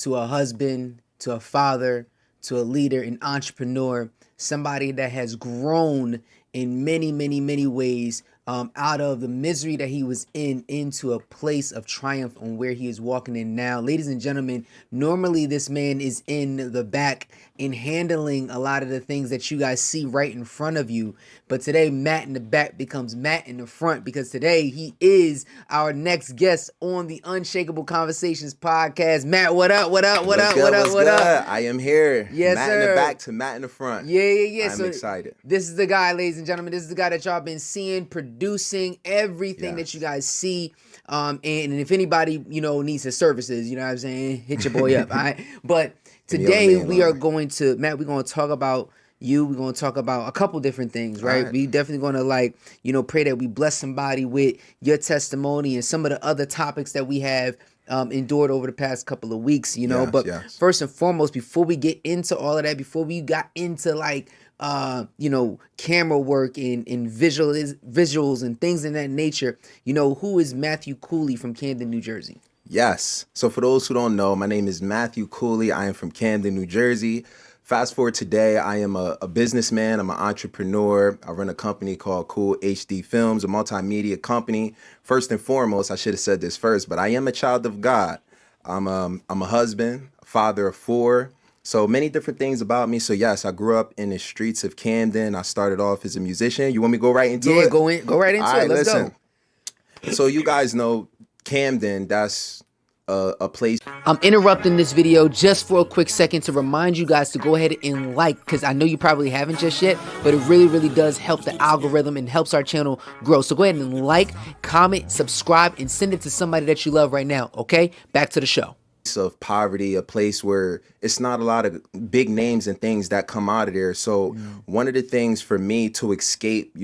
to a husband, to a father, to a leader, an entrepreneur, somebody that has grown in many, many, many ways, out of the misery that he was in into a place of triumph on where he is walking in now. Ladies and gentlemen, normally this man is in the back in handling a lot of the things that you guys see right in front of you. But today, Matt in the back becomes Matt in the front, because today he is our next guest on the Unshakable Conversations podcast. Matt, what up? What up? What up? What up? What up? I am here. Yes, Matt sir. in the back to Matt in the front. Yeah. I'm so excited. This is the guy, ladies and gentlemen. This is the guy that y'all been seeing, producing everything that you guys see. And if anybody, needs his services, you know what I'm saying, hit your boy up. All right. But today we are going to, Matt, we're going to talk about you. We're going to talk about a couple different things, right? We definitely going to pray that we bless somebody with your testimony and some of the other topics that we have endured over the past couple of weeks, but first and foremost, before we get into all of that, before we got into camera work and visuals and things in that nature, who is Matthew Cooley from Camden, New Jersey? Yes. So for those who don't know, my name is Matthew Cooley. I am from Camden, New Jersey. Fast forward today, I am a businessman. I'm an entrepreneur. I run a company called Cool HD Films, a multimedia company. First and foremost, I should have said this first, but I am a child of God. I'm a husband, a father of 4. So many different things about me. So yes, I grew up in the streets of Camden. I started off as a musician. You want me to go right into it? Yeah, go right into it. Let's go. So you guys know Camden, that's a place. I'm interrupting this video just for a quick second to remind you guys to go ahead and because I know you probably haven't just yet, but it really, really does help the algorithm and helps our channel grow. So go ahead and comment, subscribe, and send it to somebody that you love right now. Okay, back to the show. Of poverty, a place where it's not a lot of big names and things that come out of there. So one of the things for me to escape,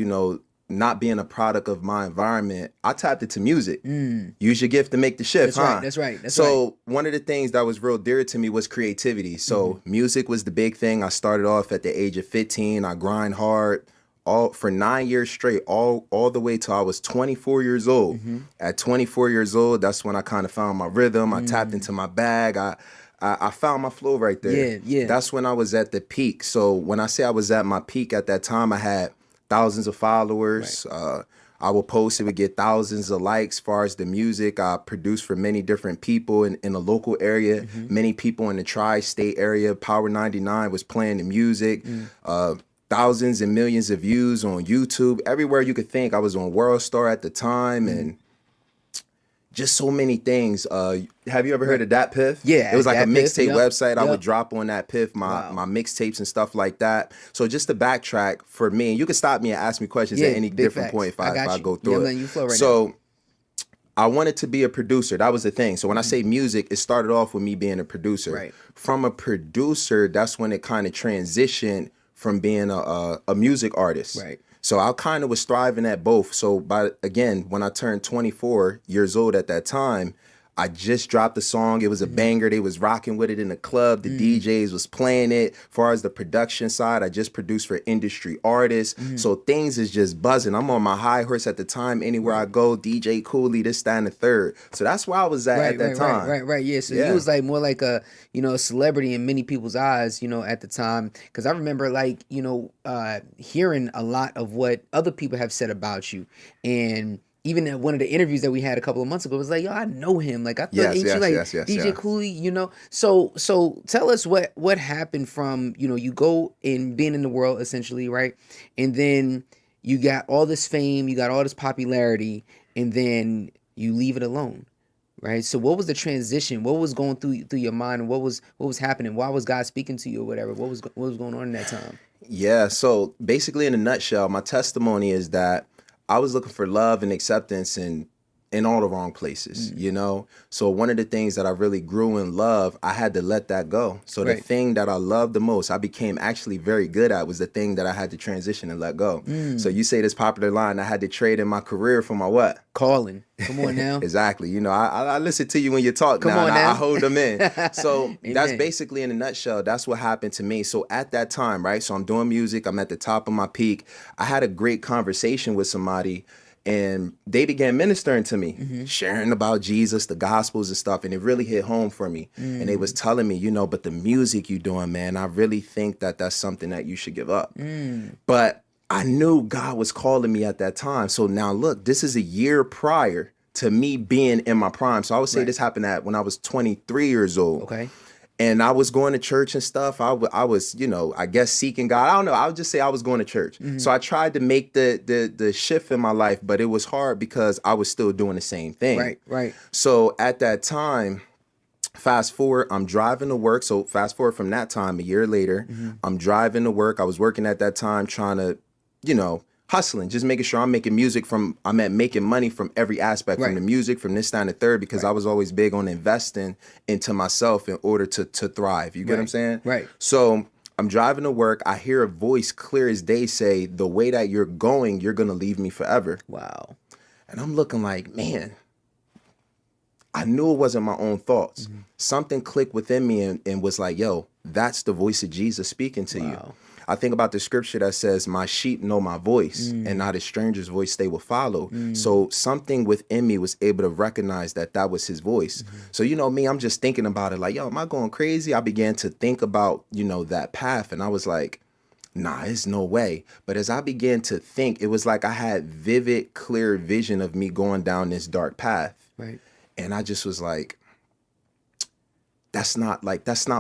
not being a product of my environment, I tapped into music. Use your gift to make the shift, That's right. So one of the things that was real dear to me was creativity. So music was the big thing. I started off at the age of 15. I grind hard for 9 years straight, all the way till I was 24 years old. At 24 years old, that's when I kind of found my rhythm. I tapped into my bag. I found my flow right there. Yeah. That's when I was at the peak. So when I say I was at my peak at that time, I had thousands of followers. Right. I would post, it would get thousands of likes. As far as the music, I produced for many different people in the local area. Many people in the tri-state area. Power 99 was playing the music. Thousands and millions of views on YouTube. Everywhere you could think. I was on World Star at the time, and just so many things. Have you ever heard of Dat Piff? Yeah. It was like a mixtape website. Yep. I would drop on Dat Piff my mixtapes and stuff like that. So just to backtrack for me, and you can stop me and ask me questions at any different point if I go through it. You flow right now. I wanted to be a producer. That was the thing. So when I say music, it started off with me being a producer. Right. From a producer, that's when it kind of transitioned from being a music artist. Right. So I kind of was striving at both. So when I turned 24 years old at that time, I just dropped a song. It was a banger. They was rocking with it in the club. The DJs was playing it. As far as the production side, I just produced for industry artists. So things is just buzzing. I'm on my high horse at the time. Anywhere I go, DJ Cooley, this, that, and the third. So that's where I was at that time. Right. Yeah. So you was more like a celebrity in many people's eyes, at the time. Because I remember hearing a lot of what other people have said about you. And even at one of the interviews that we had a couple of months ago, it was like, yo, I know him. Like, I thought, DJ Cooley, So tell us what happened from, you go in being in the world, essentially, right? And then you got all this fame, you got all this popularity, and then you leave it alone, right? So what was the transition? What was going through your mind? What was happening? Why was God speaking to you or whatever? What was going on in that time? Yeah, so basically in a nutshell, my testimony is that I was looking for love and acceptance in all the wrong places, So one of the things that I really grew in love, I had to let that go. So the thing that I loved the most, I became actually very good at, was the thing that I had to transition and let go. So you say this popular line, I had to trade in my career for my what? Calling. Come on now. Exactly. I listen to you when you talk. Come on now. I hold them in. So that's basically in a nutshell. That's what happened to me. So at that time, right? So I'm doing music. I'm at the top of my peak. I had a great conversation with somebody. and they began ministering to me, sharing about Jesus, the gospels and stuff, and it really hit home for me. And they was telling me, but the music you doing, man, I really think that that's something that you should give up. But I knew God was calling me at that time. So now look, this is a year prior to me being in my prime. So I would say this happened when I was 23 years old. Okay. And I was going to church and stuff. I was, I guess seeking God. I don't know. I would just say I was going to church. So I tried to make the shift in my life, but it was hard because I was still doing the same thing. Right. So at that time, fast forward, I'm driving to work. So fast forward from that time, a year later, I'm driving to work. I was working at that time trying to, hustling, just making sure I'm making music making money from every aspect, from the music, from this, that, and the third, because I was always big on investing into myself in order to thrive. You get what I'm saying? Right. So I'm driving to work. I hear a voice clear as day say, the way that you're going, you're going to leave me forever. Wow. And I'm looking like, man, I knew it wasn't my own thoughts. Something clicked within me and was like, yo, that's the voice of Jesus speaking to you. I think about the scripture that says, my sheep know my voice, and not a stranger's voice they will follow. So something within me was able to recognize that was his voice. So, me, I'm just thinking about it like, yo, am I going crazy? I began to think about, that path. And I was like, nah, there's no way. But as I began to think, it was like I had vivid, clear vision of me going down this dark path. Right. And I just was like, that's not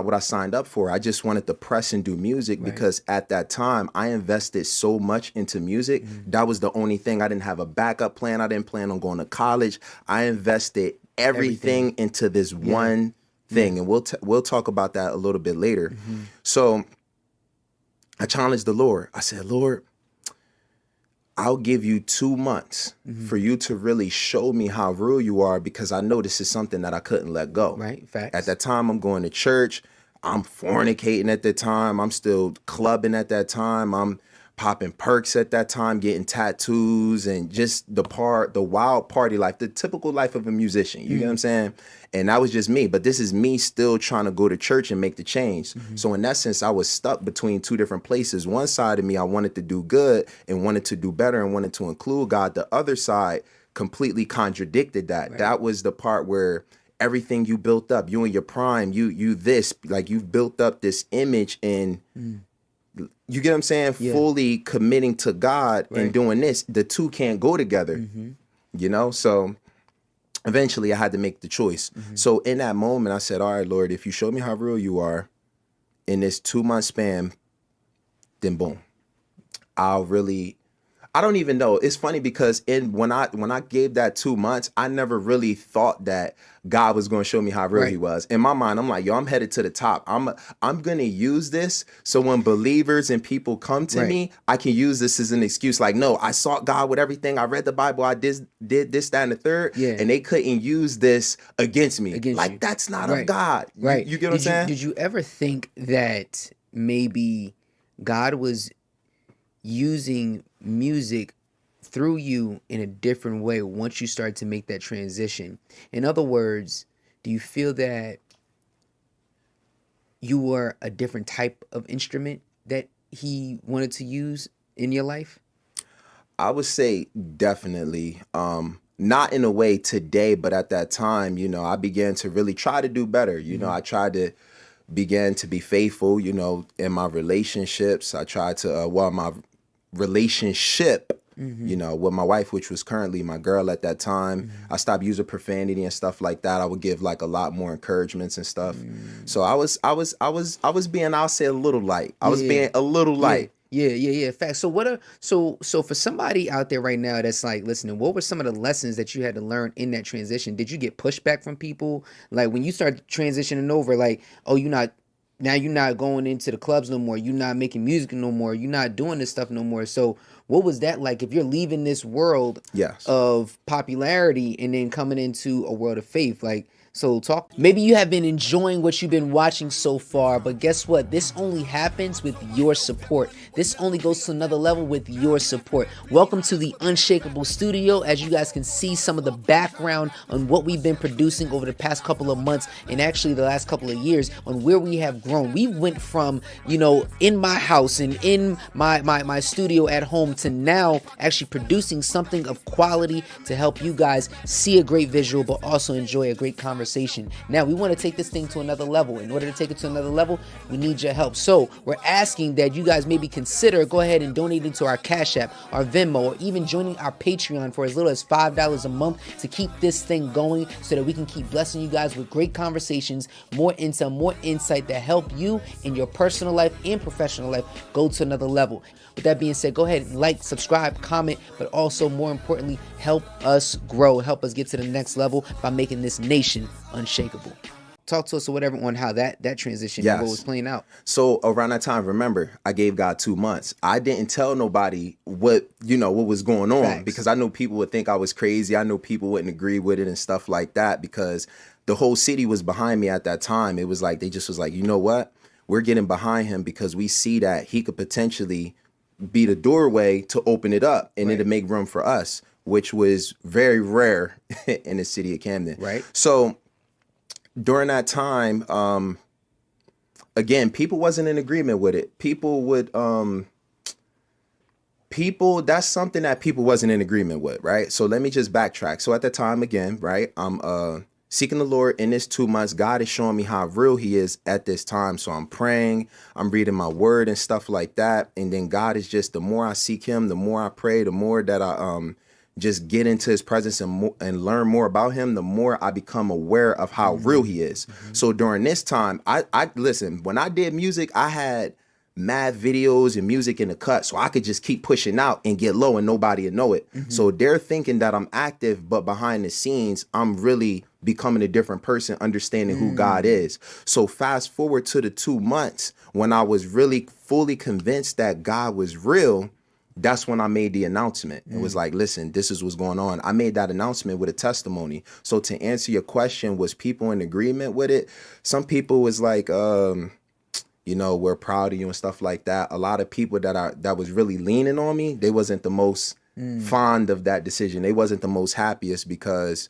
what I signed up for. I just wanted to press and do music because at that time I invested so much into music. That was the only thing. I didn't have a backup plan. I didn't plan on going to college. I invested everything into this one thing. And we'll talk about that a little bit later. So I challenged the Lord. I said, Lord, I'll give you 2 months for you to really show me how real you are, because I know this is something that I couldn't let go. Right, facts. At that time, I'm going to church. I'm fornicating at the time. I'm still clubbing at that time. I'm popping perks at that time, getting tattoos, and just the wild party life, the typical life of a musician. You get what I'm saying? And that was just me. But this is me still trying to go to church and make the change. So in essence, I was stuck between two different places. One side of me, I wanted to do good and wanted to do better and wanted to include God. The other side completely contradicted that. That was the part where everything you built up, you in your prime, you've built up this image, and you get what I'm saying? Fully committing to God and doing this. The two can't go together, So eventually I had to make the choice. So in that moment, I said, all right, Lord, if you show me how real you are in this 2-month span, then boom, I don't even know. It's funny because when I gave that 2 months, I never really thought that God was going to show me how real he was. In my mind, I'm like, yo, I'm headed to the top. I'm going to use this so when believers and people come to me, I can use this as an excuse. Like, no, I sought God with everything. I read the Bible. I did this, that, and the third. And they couldn't use this against me. That's not of God. Right. You get what I'm saying? Did you ever think that maybe God was using music through you in a different way once you start to make that transition? In other words, do you feel that you were a different type of instrument that he wanted to use in your life? I would say definitely. Not in a way today, but at that time, I began to really try to do better. I tried to began to be faithful, in my relationships. I tried to, my relationship, with my wife, which was currently my girl at that time. I stopped using profanity and stuff like that. I would give like a lot more encouragements and stuff. So I was being, I'll say, a little light. I was being a little light. Yeah. Facts. So for somebody out there right now that's like listening, what were some of the lessons that you had to learn in that transition? Did you get pushback from people? Like when you start transitioning over, like, oh, you're not going into the clubs no more. You're not making music no more. You're not doing this stuff no more. So what was that like if you're leaving this world of popularity and then coming into a world of faith? Like, So talk. Maybe you have been enjoying what you've been watching so far, but guess what? This only happens with your support. This only goes to another level with your support. Welcome to the Unshakable Studio. As you guys can see some of the background on what we've been producing over the past couple of months, and actually the last couple of years, on where we have grown. We went from, in my house and in my studio at home to now actually producing something of quality to help you guys see a great visual, but also enjoy a great conversation. Now, we want to take this thing to another level. In order to take it to another level, we need your help. So we're asking that you guys maybe consider go ahead and donate into our Cash App, our Venmo, or even joining our Patreon for as little as $5 a month to keep this thing going so that we can keep blessing you guys with great conversations, more intel, more insight that help you in your personal life and professional life go to another level. With that being said, go ahead and like, subscribe, comment, but also more importantly, help us grow, help us get to the next level by making this nation unshakable. Talk to us or whatever on how that transition was playing out. So around that time, remember, I gave God 2 months. I didn't tell nobody what was going on. Facts. Because I know people would think I was crazy. I know people wouldn't agree with it and stuff like that, because the whole city was behind me at that time. It was like, they just was like, you know what? We're getting behind him because we see that he could potentially be the doorway to open it up, and it'll make room for us, which was very rare in the city of Camden. Right. So during that time, again, people wasn't in agreement with it. People would, that's something that people wasn't in agreement with, right? So let me just backtrack. So at the time, again, right, I'm seeking the Lord in this 2 months. God is showing me how real he is at this time. So I'm praying, I'm reading my word and stuff like that. And then God is just, the more I seek him, the more I pray, the more that I just get into his presence and learn more about him, the more I become aware of how real he is. So during this time, I listen, when I did music, I had mad videos and music in the cut, so I could just keep pushing out and get low and nobody would know it. So they're thinking that I'm active, but behind the scenes, I'm really becoming a different person, understanding who God is. So fast forward to the 2 months when I was really fully convinced that God was real. That's when I made the announcement. It was like, listen, this is what's going on. I made that announcement with a testimony. So to answer your question, was people in agreement with it? Some people was like, we're proud of you and stuff like that. A lot of people that was really leaning on me, they wasn't the most fond of that decision. They wasn't the most happiest because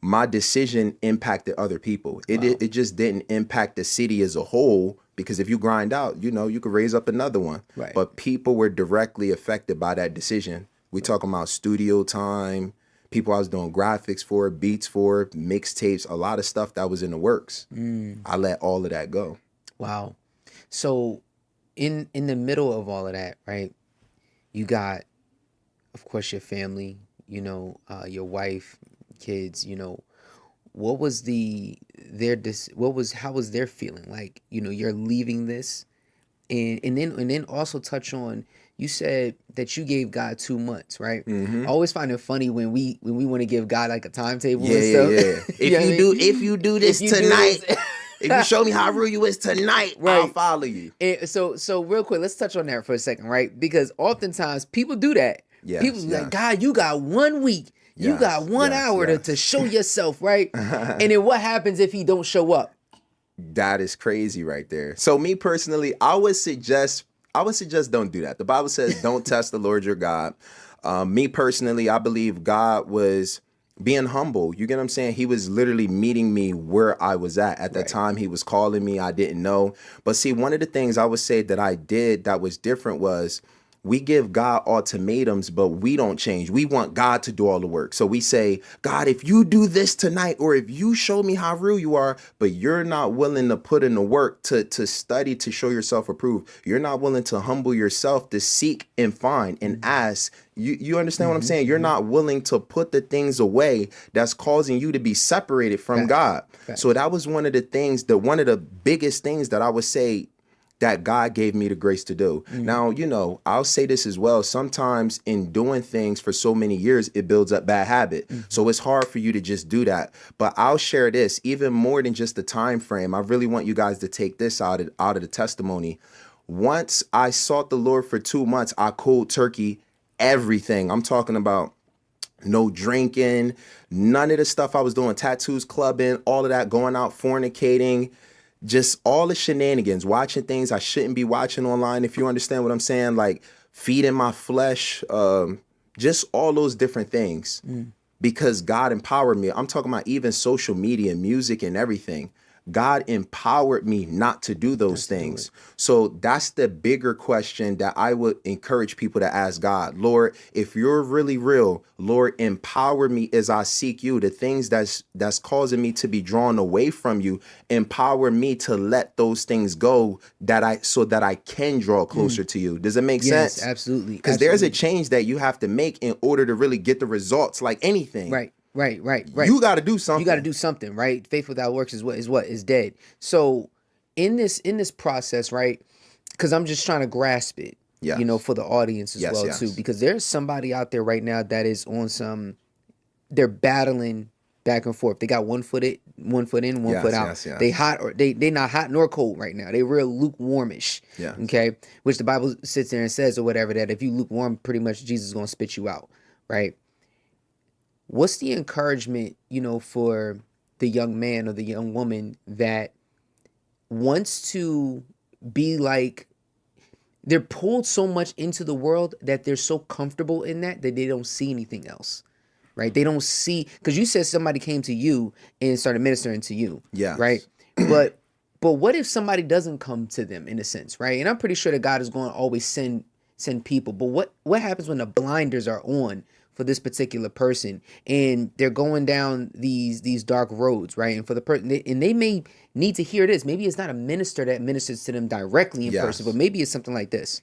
my decision impacted other people. It just didn't impact the city as a whole, because if you grind out, you could raise up another one. Right. But people were directly affected by that decision. We talking about studio time, people I was doing graphics for, beats for, mixtapes, a lot of stuff that was in the works. I let all of that go. Wow. So in the middle of all of that, right, you got, of course, your family, your wife, kids, what was how was their feeling? Like, you're leaving this, and then also touch on, you said that you gave God 2 months, right? I always find it funny when we want to give God like a timetable and stuff. If you do this tonight, if you show me how real you is tonight, I'll follow you. And so real quick, let's touch on that for a second, right? Because oftentimes people do that. People like, God, you got 1 week. You got 1 hour to show yourself, right? And then what happens if he don't show up? That is crazy right there. So me personally, I would suggest don't do that. The Bible says don't test the Lord your God. Me personally, I believe God was being humble. You get what I'm saying? He was literally meeting me where I was at that time. He was calling me. I didn't know. But see, one of the things I would say that I did that was different was, we give God ultimatums, but we don't change. We want God to do all the work. So we say, God, if you do this tonight, or if you show me how real you are, but you're not willing to put in the work to study, to show yourself approved. You're not willing to humble yourself, to seek and find and ask. You understand what I'm saying? You're not willing to put the things away that's causing you to be separated from God. So that was one of the biggest things that I would say that God gave me the grace to do. Now, I'll say this as well. Sometimes in doing things for so many years, it builds up bad habit. So it's hard for you to just do that. But I'll share this, even more than just the time frame. I really want you guys to take this out of the testimony. Once I sought the Lord for 2 months, I cold turkey everything. I'm talking about no drinking, none of the stuff I was doing, tattoos, clubbing, all of that, going out, fornicating, just all the shenanigans, watching things I shouldn't be watching online, if you understand what I'm saying, like feeding my flesh, just all those different things. Because God empowered me. I'm talking about even social media, music, and everything. God empowered me not to do those things. So that's the bigger question that I would encourage people to ask God. Lord, if you're really real, Lord, empower me as I seek you. The things that's causing me to be drawn away from you, empower me to let those things go so that I can draw closer to you. Does it make sense? Yes, absolutely. Because there's a change that you have to make in order to really get the results, like anything. Right. You got to do something. You got to do something, right? Faith without works is dead. So in this process, right? Because I'm just trying to grasp it, for the audience as well too. Because there's somebody out there right now that is on they're battling back and forth. They got one foot in, one foot out. Yes. They hot or they not hot nor cold right now. They real lukewarmish. Yeah. Okay. Which the Bible sits there and says or whatever that if you lukewarm, pretty much Jesus is gonna spit you out, right? What's the encouragement, for the young man or the young woman that wants to be like, they're pulled so much into the world that they're so comfortable in that they don't see anything else, right? They don't see, because you said somebody came to you and started ministering to you, right? But what if somebody doesn't come to them in a sense, right? And I'm pretty sure that God is going to always send people. But what happens when the blinders are on for this particular person and they're going down these dark roads, right? And for the person, and they may need to hear this. Maybe it's not a minister that ministers to them directly in person, but maybe it's something like this.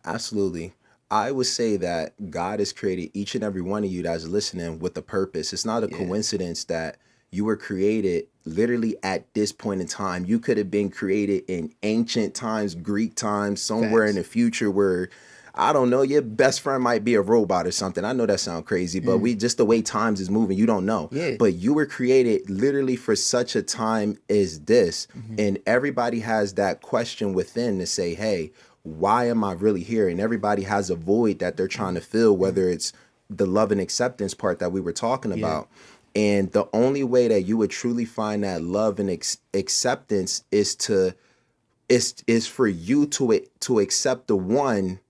Absolutely. I would say that God has created each and every one of you that's listening with a purpose. It's not a coincidence that you were created literally at this point in time. You could have been created in ancient times, Greek times, somewhere in the future where, I don't know, your best friend might be a robot or something. I know that sounds crazy, but just the way times is moving, you don't know. Yeah. But you were created literally for such a time as this. And everybody has that question within to say, hey, why am I really here? And everybody has a void that they're trying to fill, whether it's the love and acceptance part that we were talking about. And the only way that you would truly find that love and acceptance is for you to accept the one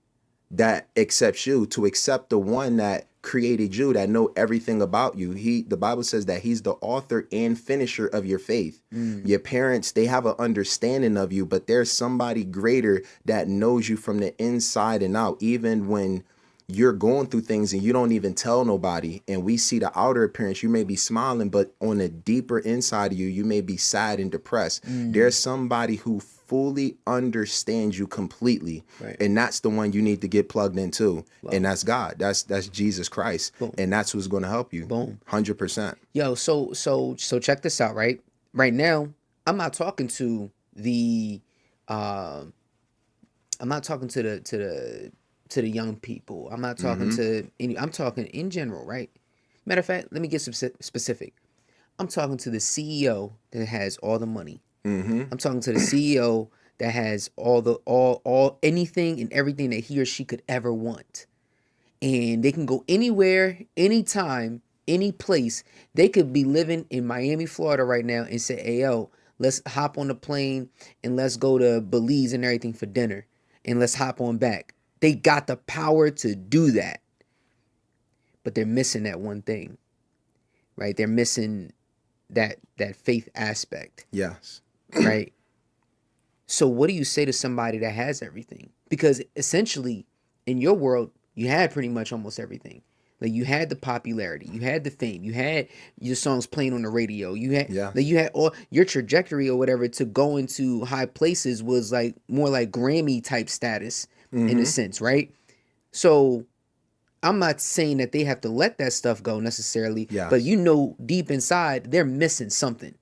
that accepts you, to accept the one that created you, that know everything about you. The Bible says that he's the author and finisher of your faith. Your parents, they have an understanding of you, but there's somebody greater that knows you from the inside and out, even when you're going through things and you don't even tell nobody. And we see the outer appearance, you may be smiling, but on the deeper inside of you, you may be sad and depressed. There's somebody who fully understands you completely. Right. And that's the one you need to get plugged into. And that's God. That's Jesus Christ. Boom. And that's who's going to help you. Boom. 100%. Yo, so check this out, right? Right now, I'm not talking to the young people. I'm not talking to any, I'm talking in general, right? Matter of fact, let me get specific. I'm talking to the CEO that has all the money. I'm talking to the CEO that has all anything and everything that he or she could ever want. And they can go anywhere, anytime, any place. They could be living in Miami, Florida right now and say, hey, yo, let's hop on the plane and let's go to Belize and everything for dinner. And let's hop on back. They got the power to do that. But they're missing that one thing, right? They're missing that faith aspect. Yes. Right? So what do you say to somebody that has everything? Because essentially, in your world, you had pretty much almost everything. Like you had the popularity, you had the fame, you had your songs playing on the radio, you had all your trajectory or whatever to go into high places was like more like Grammy type status in a sense, right? So I'm not saying that they have to let that stuff go necessarily, but deep inside they're missing something.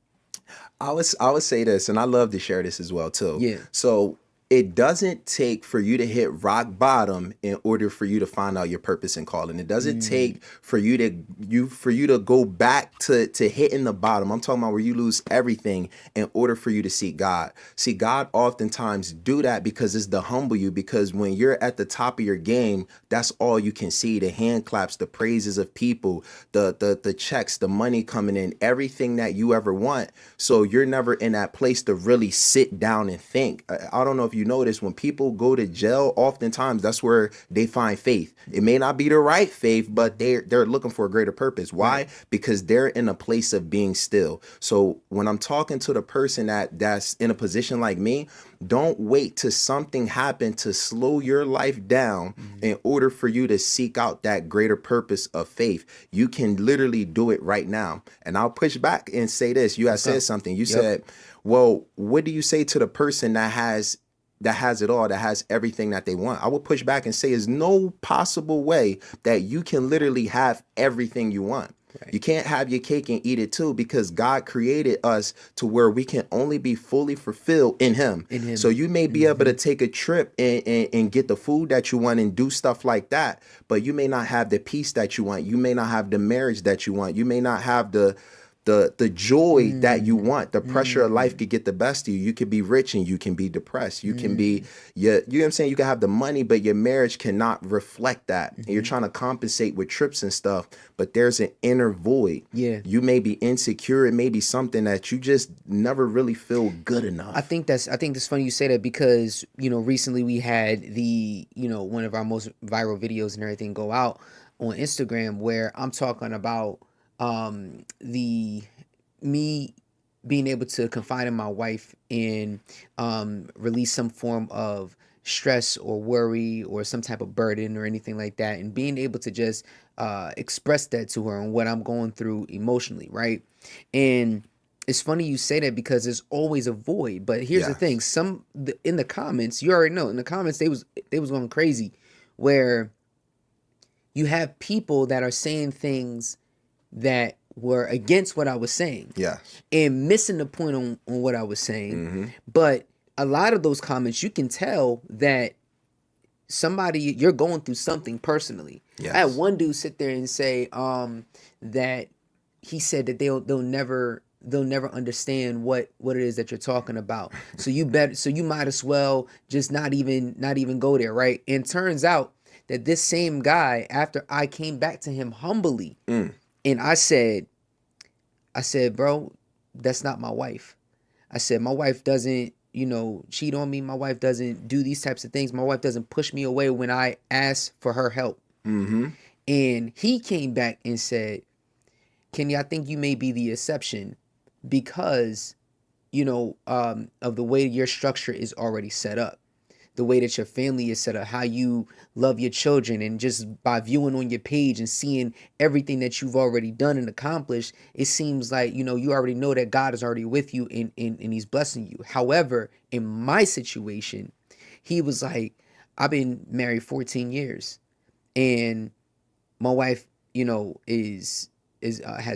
I would say this, and I love to share this as well too. Yeah. So it doesn't take for you to hit rock bottom in order for you to find out your purpose and calling. It doesn't take for you to go back to hitting the bottom. I'm talking about where you lose everything in order for you to seek God. See, God oftentimes do that because it's to humble you, because when you're at the top of your game, that's all you can see. The hand claps, the praises of people, the checks, the money coming in, everything that you ever want. So you're never in that place to really sit down and think. I don't know if you notice, when people go to jail, oftentimes that's where they find faith. It may not be the right faith, but they're looking for a greater purpose. Why? Right. Because they're in a place of being still. So when I'm talking to the person that's in a position like me, don't wait till something happen to slow your life down in order for you to seek out that greater purpose of faith. You can literally do it right now. And I'll push back and say this. You had said something. You said, well, what do you say to the person that has it all, that has everything that they want? I would push back and say there's no possible way that you can literally have everything you want. Right. You can't have your cake and eat it too, because God created us to where we can only be fully fulfilled in him. So you may be able to take a trip and get the food that you want and do stuff like that, but you may not have the peace that you want. You may not have the marriage that you want. You may not have the joy that you want. The pressure of life could get the best of you. You could be rich and you can be depressed. You can be, you know what I'm saying? You can have the money, but your marriage cannot reflect that. And you're trying to compensate with trips and stuff, but there's an inner void. Yeah. You may be insecure. It may be something that you just never really feel good enough. I think that's funny you say that, because, recently we had one of our most viral videos and everything go out on Instagram, where I'm talking about me being able to confide in my wife and release some form of stress or worry or some type of burden or anything like that, and being able to just express that to her and what I'm going through emotionally, right? And it's funny you say that, because there's always a void. But here's the thing: in the comments, you already know, in the comments they was going crazy, where you have people that are saying things that were against what I was saying, and missing the point on what I was saying. But a lot of those comments, you can tell that you're going through something personally. I had one dude sit there and say that he said that they'll never understand what it is that you're talking about. So you might as well just not even go there, right? And turns out that this same guy, after I came back to him humbly, and I said, bro, that's not my wife. I said, my wife doesn't, cheat on me. My wife doesn't do these types of things. My wife doesn't push me away when I ask for her help. And he came back and said, Kenny, I think you may be the exception, because, of the way your structure is already set up. The way that your family is set up, how you love your children, and just by viewing on your page and seeing everything that you've already done and accomplished, it seems like, you already know that God is already with you and he's blessing you. However, in my situation, he was like, I've been married 14 years and my wife, has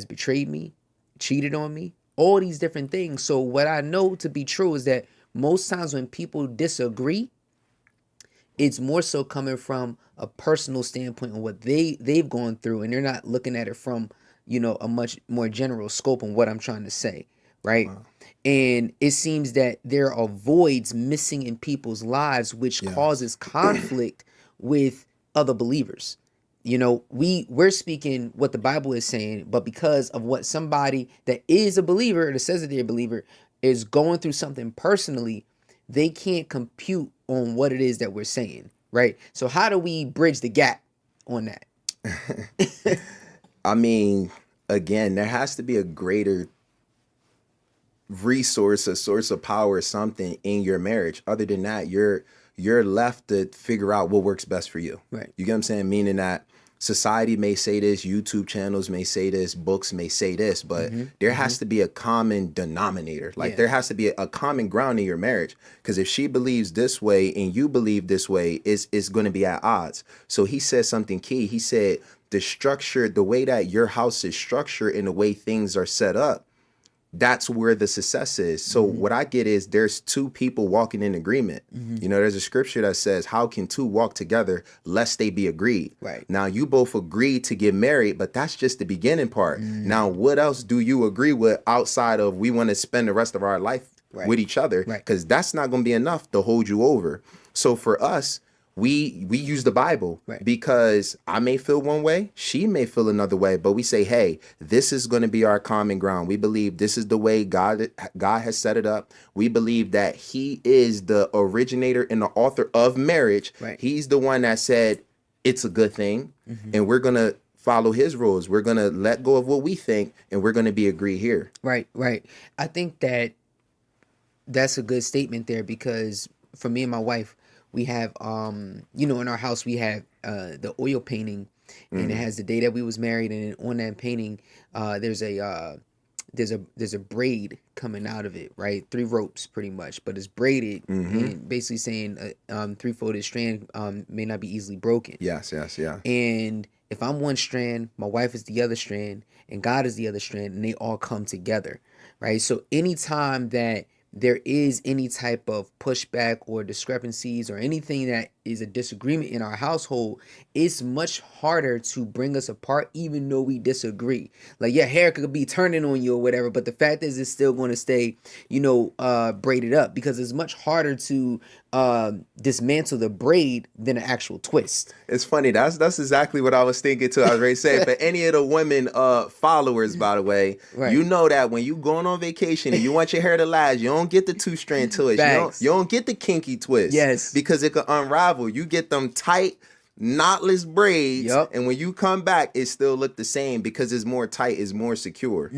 betrayed me, cheated on me, all these different things. So what I know to be true is that most times when people disagree, it's more so coming from a personal standpoint on what they've gone through, and they're not looking at it from, a much more general scope on what I'm trying to say, right? Wow. And it seems that there are voids missing in people's lives, which causes conflict with other believers. We're speaking what the Bible is saying, but because of what somebody that is a believer, that says that they're a believer, is going through something personally, they can't compute on what it is that we're saying, right? So how do we bridge the gap on that? I mean, again, there has to be a greater resource, a source of power, something in your marriage. Other than that, you're left to figure out what works best for you. Right. You get what I'm saying? Meaning that society may say this, YouTube channels may say this, books may say this, but there has to be a common denominator. Like there has to be a common ground in your marriage. Because if she believes this way and you believe this way, it's going to be at odds. So he said something key. He said the structure, the way that your house is structured and the way things are set up, that's where the success is. So what I get is there's two people walking in agreement. You know, there's a scripture that says, how can two walk together lest they be agreed? Right. Now you both agreed to get married, but that's just the beginning part. Now, what else do you agree with outside of we want to spend the rest of our life with each other? Because that's not going to be enough to hold you over. So for us, we use the Bible because I may feel one way, she may feel another way, but we say, hey, this is going to be our common ground. We believe this is the way God has set it up. We believe that he is the originator and the author of marriage. He's the one that said it's a good thing, and we're going to follow his rules. We're going to let go of what we think, and we're going to be agreed here. Right. I think that's a good statement there, because for me and my wife, we have, in our house, we have the oil painting, and it has the day that we was married. And on that painting, there's a braid coming out of it, right? 3 ropes pretty much, but it's braided, and basically saying 3-folded strand may not be easily broken. Yes. And if I'm one strand, my wife is the other strand, and God is the other strand, and they all come together, right? So anytime that there is any type of pushback or discrepancies or anything that is a disagreement in our household, it's much harder to bring us apart, even though we disagree. Like, your hair could be turning on you or whatever, but the fact is it's still going to stay, braided up, because it's much harder to dismantle the braid than an actual twist. It's funny. That's exactly what I was thinking too. I was ready to say, for any of the women followers, by the way, you know that when you going on vacation and you want your hair to last, you don't get the 2-strand twist. You don't get the kinky twist. Yes. Because it could unravel. You get them tight, knotless braids, and when you come back, it still look the same because it's more tight, it's more secure.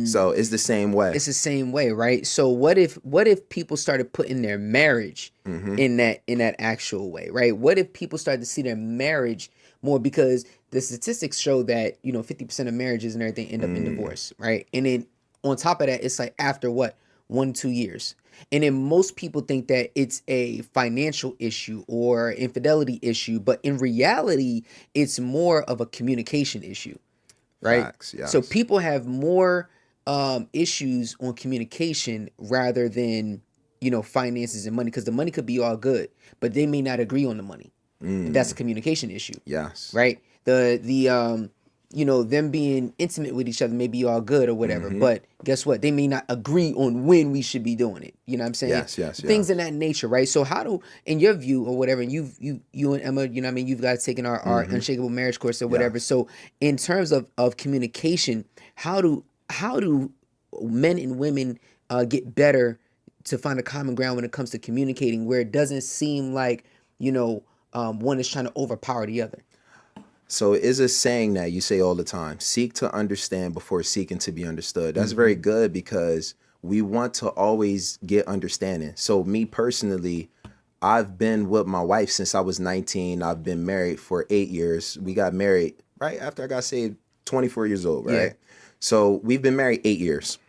So it's the same way. It's the same way, right? So what if people started putting their marriage in that actual way, right? What if people started to see their marriage more, because the statistics show that 50% of marriages and everything end up in divorce, right? And then on top of that, it's like after 1-2 years. And then most people think that it's a financial issue or infidelity issue, but in reality, it's more of a communication issue, right? Facts, yes. So people have more issues on communication rather than finances and money, because the money could be all good, but they may not agree on the money. That's a communication issue. Yes. Right? Them being intimate with each other may be all good or whatever, but guess what? They may not agree on when we should be doing it. You know what I'm saying? Yes. Things in that nature, right? So how do, in your view or whatever, and you and Emma, you've guys taken our Unshakable Marriage course or whatever. So in terms of communication, how do men and women get better to find a common ground when it comes to communicating, where it doesn't seem like, one is trying to overpower the other? So it is a saying that you say all the time: seek to understand before seeking to be understood. That's very good, because we want to always get understanding. So me personally, I've been with my wife since I was 19. I've been married for 8 years. We got married right after I got saved, 24 years old, right? Yeah. So we've been married 8 years.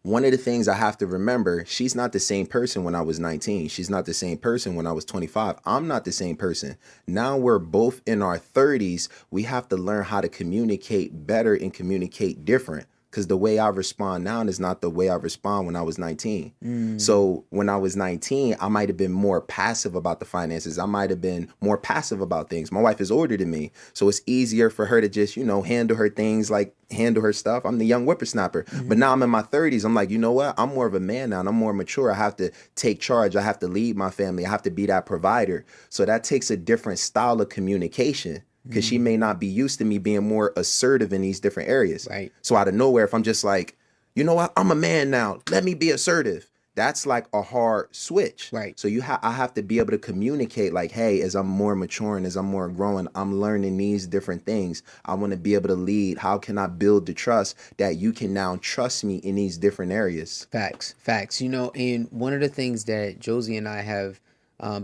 One of the things I have to remember, she's not the same person when I was 19. She's not the same person when I was 25. I'm not the same person. Now we're both in our 30s. We have to learn how to communicate better and communicate different, because the way I respond now is not the way I respond when I was 19. So when I was 19, I might have been more passive about the finances. I might have been more passive about things. My wife is older than me, so it's easier for her to just, handle her things, like handle her stuff. I'm the young whippersnapper. But now I'm in my 30s. I'm like, you know what? I'm more of a man now, and I'm more mature. I have to take charge. I have to lead my family. I have to be that provider. So that takes a different style of communication, because she may not be used to me being more assertive in these different areas. Right. So out of nowhere, if I'm just like, you know what, I'm a man now, let me be assertive, that's like a hard switch. Right. So I have to be able to communicate like, hey, as I'm more maturing, as I'm more growing, I'm learning these different things. I want to be able to lead. How can I build the trust that you can now trust me in these different areas? Facts. And one of the things that Josie and I have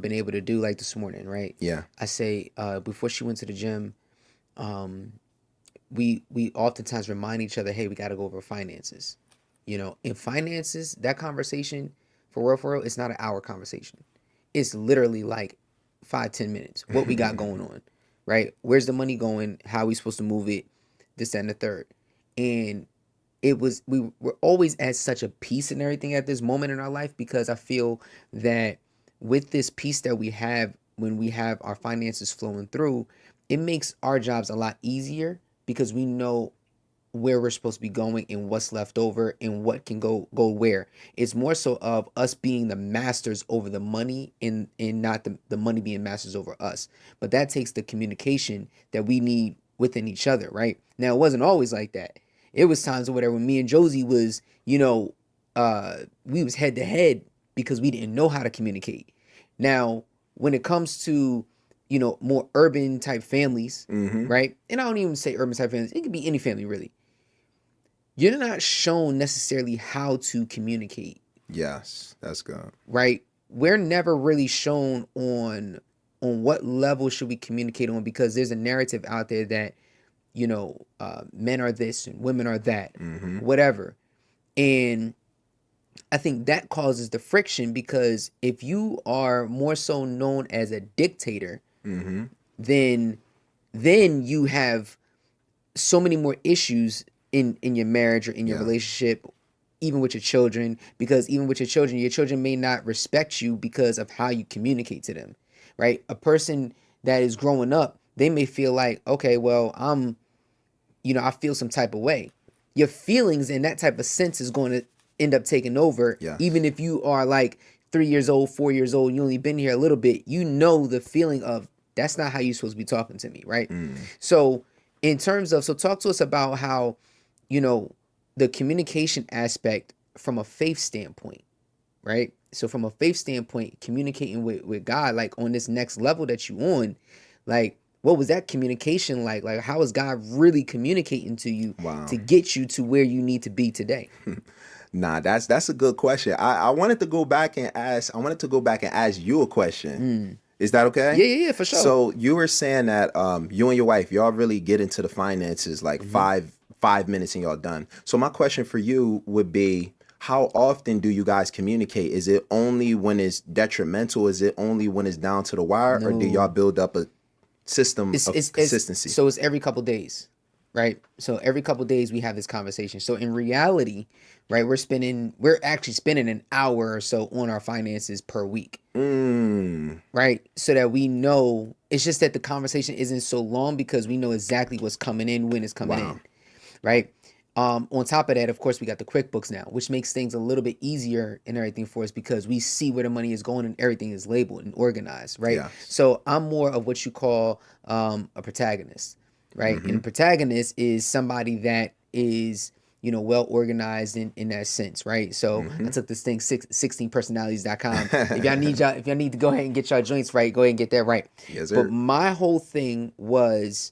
been able to do, like this morning, right? Yeah. I say before she went to the gym, we oftentimes remind each other, hey, we got to go over finances. In finances, that conversation, for real, it's not an hour conversation. It's literally like 5-10 minutes. What we got going on, right? Where's the money going? How are we supposed to move it? This, that, and the third. And we were always at such a peace and everything at this moment in our life, because I feel that with this peace that we have when we have our finances flowing through, it makes our jobs a lot easier because we know where we're supposed to be going and what's left over and what can go where. It's more so of us being the masters over the money, and not the money being masters over us. But that takes the communication that we need within each other, right? Now, it wasn't always like that. It was times or whatever when me and Josie was, we was head to head because we didn't know how to communicate. Now, when it comes to, more urban type families, right? And I don't even say urban type families. It could be any family, really. You're not shown necessarily how to communicate. Yes, that's good. Right? We're never really shown on what level should we communicate on, because there's a narrative out there that, men are this and women are that, whatever. And I think that causes the friction, because if you are more so known as a dictator, then you have so many more issues in your marriage or in your relationship, even with your children, because even with your children may not respect you because of how you communicate to them, right? A person that is growing up, they may feel like, okay, well, I feel some type of way. Your feelings in that type of sense is going to end up taking over. Even if you are like 3 years old, 4 years old, you only been here a little bit, the feeling of, that's not how you're supposed to be talking to me, right? So talk to us about how, the communication aspect from a faith standpoint, right? So from a faith standpoint, communicating with God, like on this next level that you on, like, what was that communication like? Like, how is God really communicating to you to get you to where you need to be today? Nah, that's a good question. I wanted to go back and ask you a question. Is that okay? Yeah, for sure. So you were saying that you and your wife, y'all really get into the finances like 5 minutes and y'all done. So my question for you would be, how often do you guys communicate? Is it only when it's detrimental? Is it only when it's down to the wire? Or do y'all build up a system of consistency? So it's every couple days, right? So every couple days we have this conversation. So in reality, right, we're actually spending an hour or so on our finances per week. Right? So that we know, it's just that the conversation isn't so long because we know exactly what's coming in when it's coming in. Right? On top of that, of course, we got the QuickBooks now, which makes things a little bit easier and everything for us because we see where the money is going and everything is labeled and organized, right? So I'm more of what you call a protagonist, right? And a protagonist is somebody that is, well organized in that sense, right? So I took this thing 16personalities.com. If y'all need to go ahead and get y'all joints right, go ahead and get that right. Yes, sir. But my whole thing was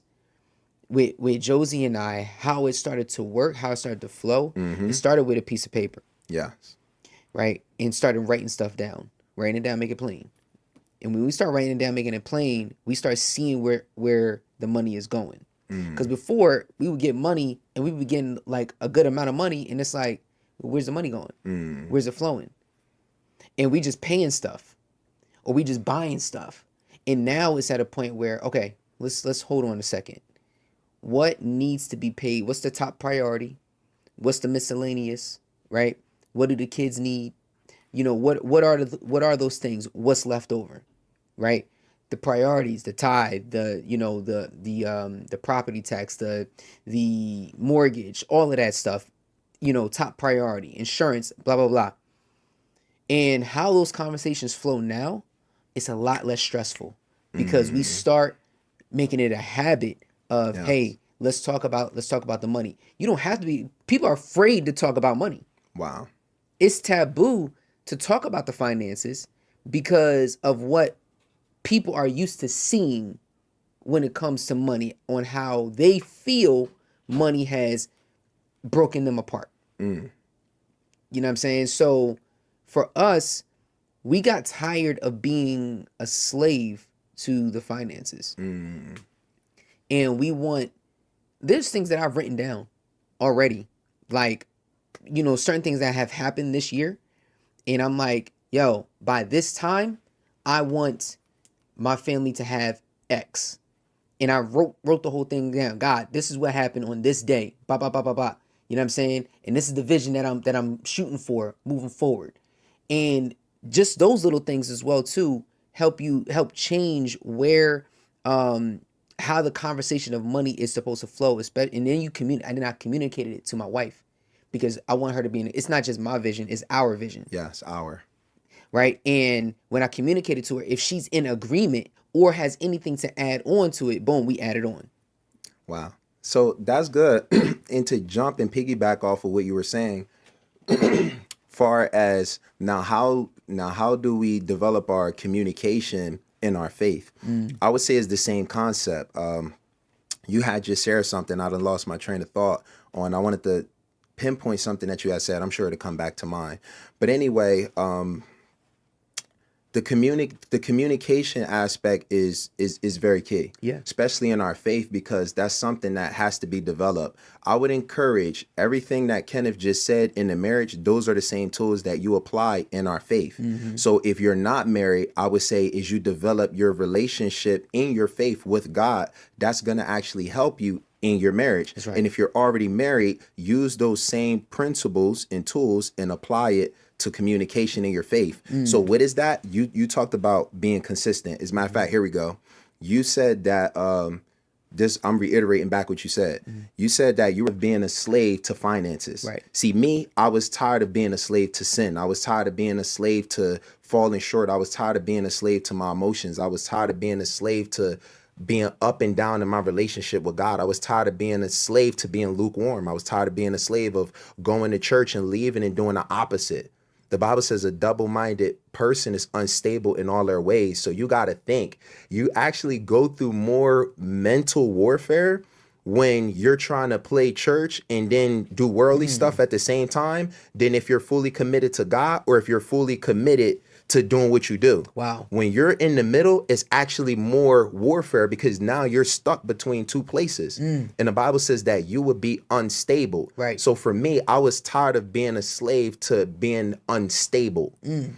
with Josie and I, how it started to work, how it started to flow. It started with a piece of paper. Yes. Right? And started writing stuff down. Writing it down, make it plain. And when we start writing it down, making it plain, we start seeing where the money is going. Because before, we would get money and we would be getting like a good amount of money, and it's like, well, where's the money going? Where's it flowing? And we just paying stuff, or we just buying stuff. And now it's at a point where, okay, let's hold on a second. What needs to be paid? What's the top priority? What's the miscellaneous? Right? What do the kids need? What are those things? What's left over? Right? The priorities, the tithe, the property tax, the mortgage, all of that stuff, top priority, insurance, blah blah blah. And how those conversations flow now, it's a lot less stressful because we start making it a habit of, hey, let's talk about the money. You don't have to be. People are afraid to talk about money. Wow. It's taboo to talk about the finances because of what people are used to seeing when it comes to money, on how they feel money has broken them apart. You know what I'm saying? So for us, we got tired of being a slave to the finances. And there's things that I've written down already, like, certain things that have happened this year. And I'm like, yo, by this time, I want my family to have X. And I wrote the whole thing down. God, this is what happened on this day. Blah, blah, blah, blah, blah. You know what I'm saying? And this is the vision that I'm shooting for moving forward. And just those little things as well too help change where how the conversation of money is supposed to flow. And then I communicated it to my wife because I want her to be it's not just my vision, it's our vision. Yes, our. Right. And when I communicated to her, if she's in agreement or has anything to add on to it, boom, we add it on. Wow. So that's good. And to jump and piggyback off of what you were saying, far as how do we develop our communication in our faith? I would say it's the same concept. You had just shared something. I done lost my train of thought on. I wanted to pinpoint something that you had said. I'm sure it'll come back to mind. But anyway, the communication aspect is very key. Yeah. Especially in our faith, because that's something that has to be developed. I would encourage everything that Kenneth just said in the marriage. Those are the same tools that you apply in our faith. So if you're not married, I would say as you develop your relationship in your faith with God, that's going to actually help you in your marriage. That's right. And if you're already married, use those same principles and tools and apply it to communication in your faith. So what is that? You talked about being consistent. As a matter of fact, here we go. You said that I'm reiterating back what you said. You said that you were being a slave to finances. Right. See, me, I was tired of being a slave to sin. I was tired of being a slave to falling short. I was tired of being a slave to my emotions. I was tired of being a slave to being up and down in my relationship with God. I was tired of being a slave to being lukewarm. I was tired of being a slave of going to church and leaving and doing the opposite. The Bible says a double-minded person is unstable in all their ways. So you got to think, you actually go through more mental warfare when you're trying to play church and then do worldly stuff at the same time than if you're fully committed to God or if you're fully committed to doing what you do. Wow. When you're in the middle, it's actually more warfare because now you're stuck between two places. And the Bible says that you would be unstable. Right. So for me, I was tired of being a slave to being unstable.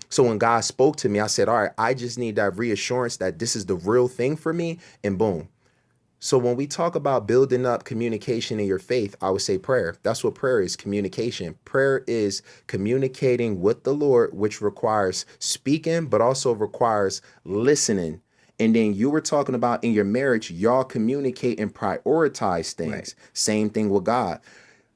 So when God spoke to me, I said, all right, I just need that reassurance that this is the real thing for me. And boom. So when we talk about building up communication in your faith, I would say prayer. That's what prayer is, communication. Prayer is communicating with the Lord, which requires speaking, but also requires listening. And then you were talking about in your marriage, y'all communicate and prioritize things. Right. Same thing with God.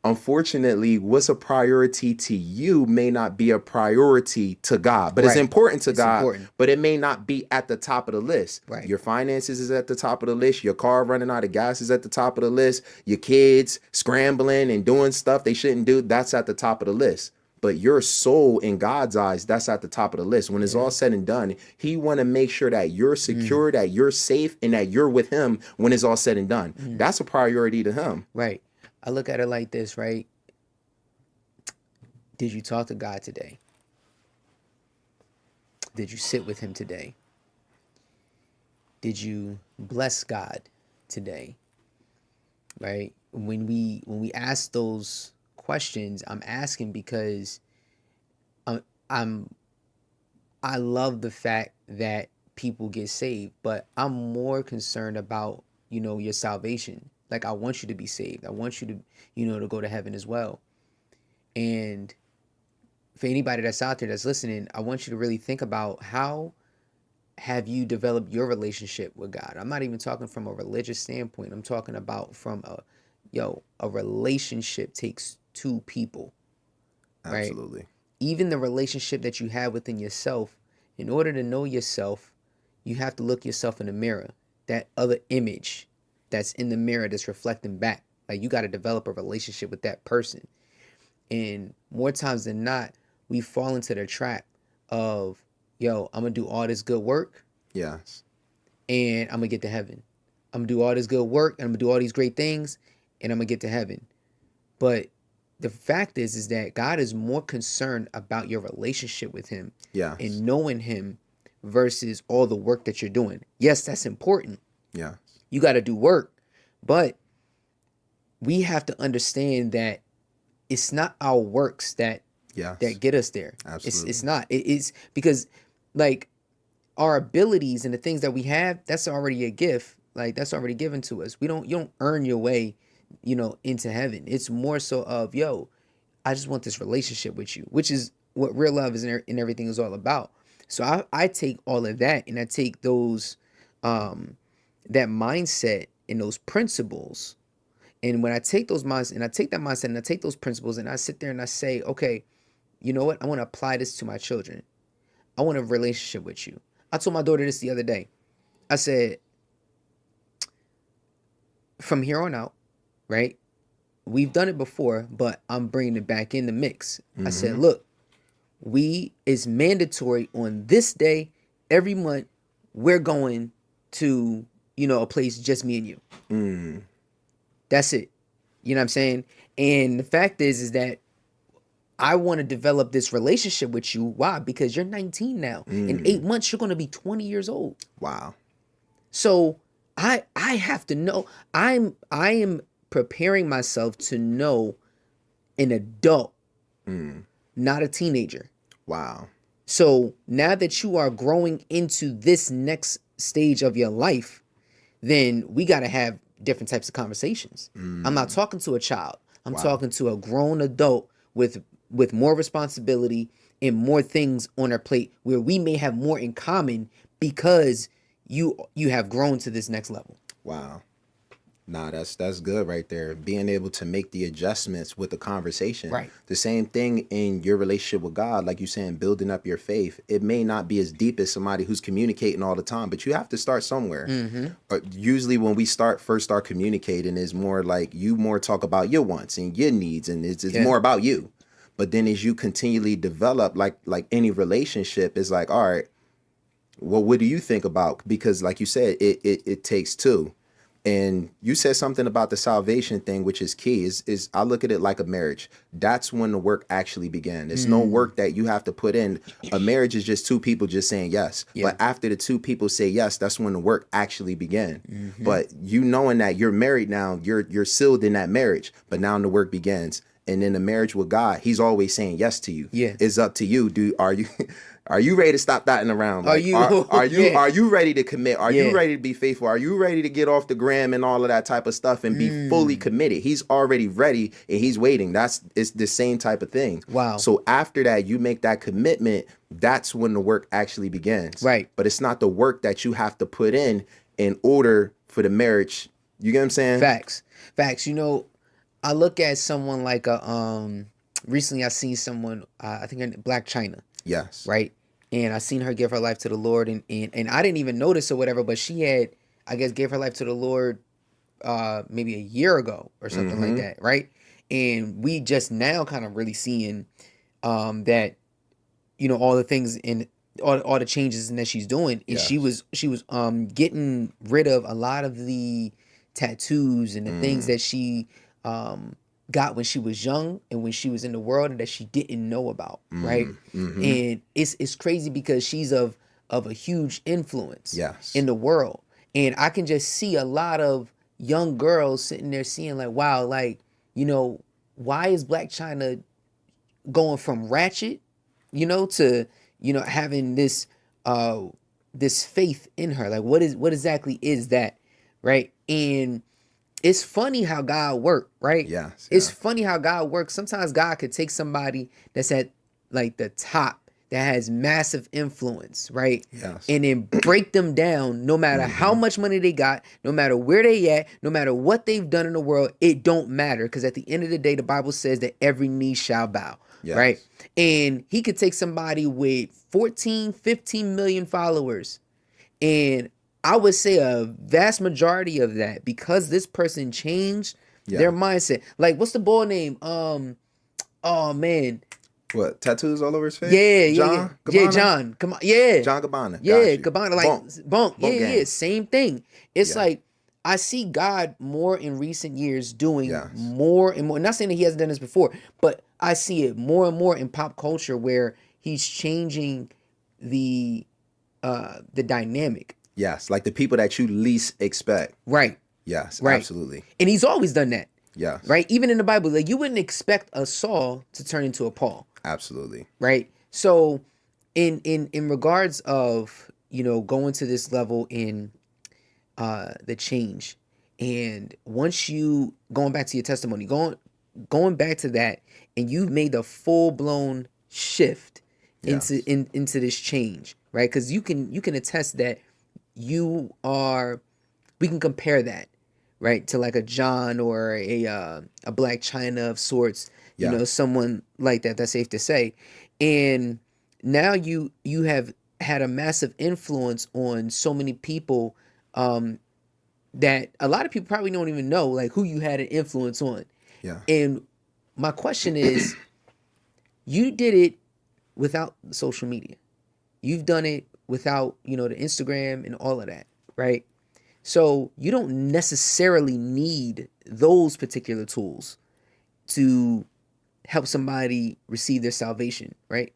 Unfortunately, what's a priority to you may not be a priority to God, but it's Right. important to It's God, important. but it may not be at the top of the list. Right. Your finances is at the top of the list. Your car running out of gas is at the top of the list. Your kids scrambling and doing stuff they shouldn't do, that's at the top of the list. But your soul in God's eyes, that's at the top of the list. When it's all said and done, he want to make sure that you're secure, that you're safe, and that you're with him when it's all said and done. That's a priority to him. Right. I look at it like this, right? Did you talk to God today? Did you sit with him today? Did you bless God today? Right? When we ask those questions, I'm asking because I love the fact that people get saved, but I'm more concerned about, your salvation. Like, I want you to be saved. I want you to, to go to heaven as well. And for anybody that's out there that's listening, I want you to really think about how have you developed your relationship with God? I'm not even talking from a religious standpoint. I'm talking about from a relationship takes two people. Right? Absolutely. Even the relationship that you have within yourself, in order to know yourself, you have to look yourself in the mirror. That other image that's in the mirror that's reflecting back. Like, you got to develop a relationship with that person. And more times than not, we fall into the trap of, I'm going to do all this good work. Yes. And I'm going to get to heaven. I'm going to do all this good work. And I'm going to do all these great things. And I'm going to get to heaven. But the fact is that God is more concerned about your relationship with him. Yes. And knowing him versus all the work that you're doing. Yes, that's important. Yeah. You got to do work. But we have to understand that it's not our works that get us there. Absolutely. It's not. It's because, like, our abilities and the things that we have, that's already a gift. Like, that's already given to us. You don't earn your way into heaven. It's more so of, yo, I just want this relationship with you, which is what real love is and everything is all about. So I take all of that and I take those, that mindset and those principles. And when I take those minds and I take that mindset and I take those principles and I sit there and I say, okay, you know what? I want to apply this to my children. I want a relationship with you. I told my daughter this the other day. I said, from here on out, right? We've done it before, but I'm bringing it back in the mix. I said, look, it's mandatory on this day, every month, we're going to, a place just me and you. That's it. You know what I'm saying? And the fact is that I want to develop this relationship with you. Why? Because you're 19 now. In 8 months, you're going to be 20 years old. Wow. So I have to know. I am preparing myself to know an adult, not a teenager. Wow. So now that you are growing into this next stage of your life, then we got to have different types of conversations. I'm not talking to a child. I'm talking to a grown adult with more responsibility and more things on our plate, where we may have more in common because you have grown to this next level. Wow. Nah, that's good right there. Being able to make the adjustments with the conversation. Right. The same thing in your relationship with God, like you're saying, building up your faith. It may not be as deep as somebody who's communicating all the time, but you have to start somewhere. Usually when we first start communicating, is more like you more talk about your wants and your needs, and it's more about you. But then as you continually develop, like any relationship, it's like, all right, well, what do you think about? Because like you said, it takes two. And you said something about the salvation thing, which is key. Is I look at it like a marriage. That's when the work actually began. It's no work that you have to put in. A marriage is just two people just saying yes. Yeah. But after the two people say yes, that's when the work actually began. But you knowing that you're married now, you're sealed in that marriage. But now the work begins. And in the marriage with God, He's always saying yes to you. Yeah. It's up to you. Are you ready to stop dotting around? Like, are you ready to commit? Are you ready to be faithful? Are you ready to get off the gram and all of that type of stuff and be fully committed? He's already ready and He's waiting. It's the same type of thing. Wow. So after that, you make that commitment. That's when the work actually begins. Right. But it's not the work that you have to put in order for the marriage. You get what I'm saying? Facts. I look at someone like recently I seen someone, I think in Black China. Yes. Right. And I seen her give her life to the Lord, and I didn't even notice or whatever, but she had, I guess, gave her life to the Lord maybe a year ago or something like that. Right. And we just now kind of really seeing that, all the things and all the changes that she's doing. And she was getting rid of a lot of the tattoos and the things that she got when she was young and when she was in the world and that she didn't know about, right? And it's crazy because she's of a huge influence in the world. And I can just see a lot of young girls sitting there seeing like, wow, like, why is Black China going from ratchet, to, having this faith in her? Like, what exactly is that, right? And it's funny how God works, right? Yes. It's funny how God works. Sometimes God could take somebody that's at like the top, that has massive influence, right? Yes. And then break them down, no matter how much money they got, no matter where they at, no matter what they've done in the world, it don't matter. Because at the end of the day, the Bible says that every knee shall bow, right? And He could take somebody with 14, 15 million followers, and I would say a vast majority of that, because this person changed their mindset. Like, what's the boy name? Oh man. What, tattoos all over his face? John. Yeah, John. Come on. Yeah. John Gabbana. Yeah, Gabbana. Like Bunk. Gang. Yeah. Same thing. It's like I see God more in recent years doing more and more. Not saying that He hasn't done this before, but I see it more and more in pop culture where He's changing the dynamic. Yes, like the people that you least expect. Right. Yes, right. Absolutely. And He's always done that. Yes. Right? Even in the Bible, like you wouldn't expect a Saul to turn into a Paul. Absolutely. Right? So in regards of, going to this level in the change, And once you going back to your testimony, going back to that, and you've made a full blown shift Yes. into this change, right? Because you can attest that you are. We can compare that, right, to like a John or a Black China of sorts. Yeah. Someone like that. That's safe to say. And now you have had a massive influence on so many people, that a lot of people probably don't even know like who you had an influence on. Yeah. And my question is, you did it without social media. You've done it without, the Instagram and all of that, right? So you don't necessarily need those particular tools to help somebody receive their salvation, right?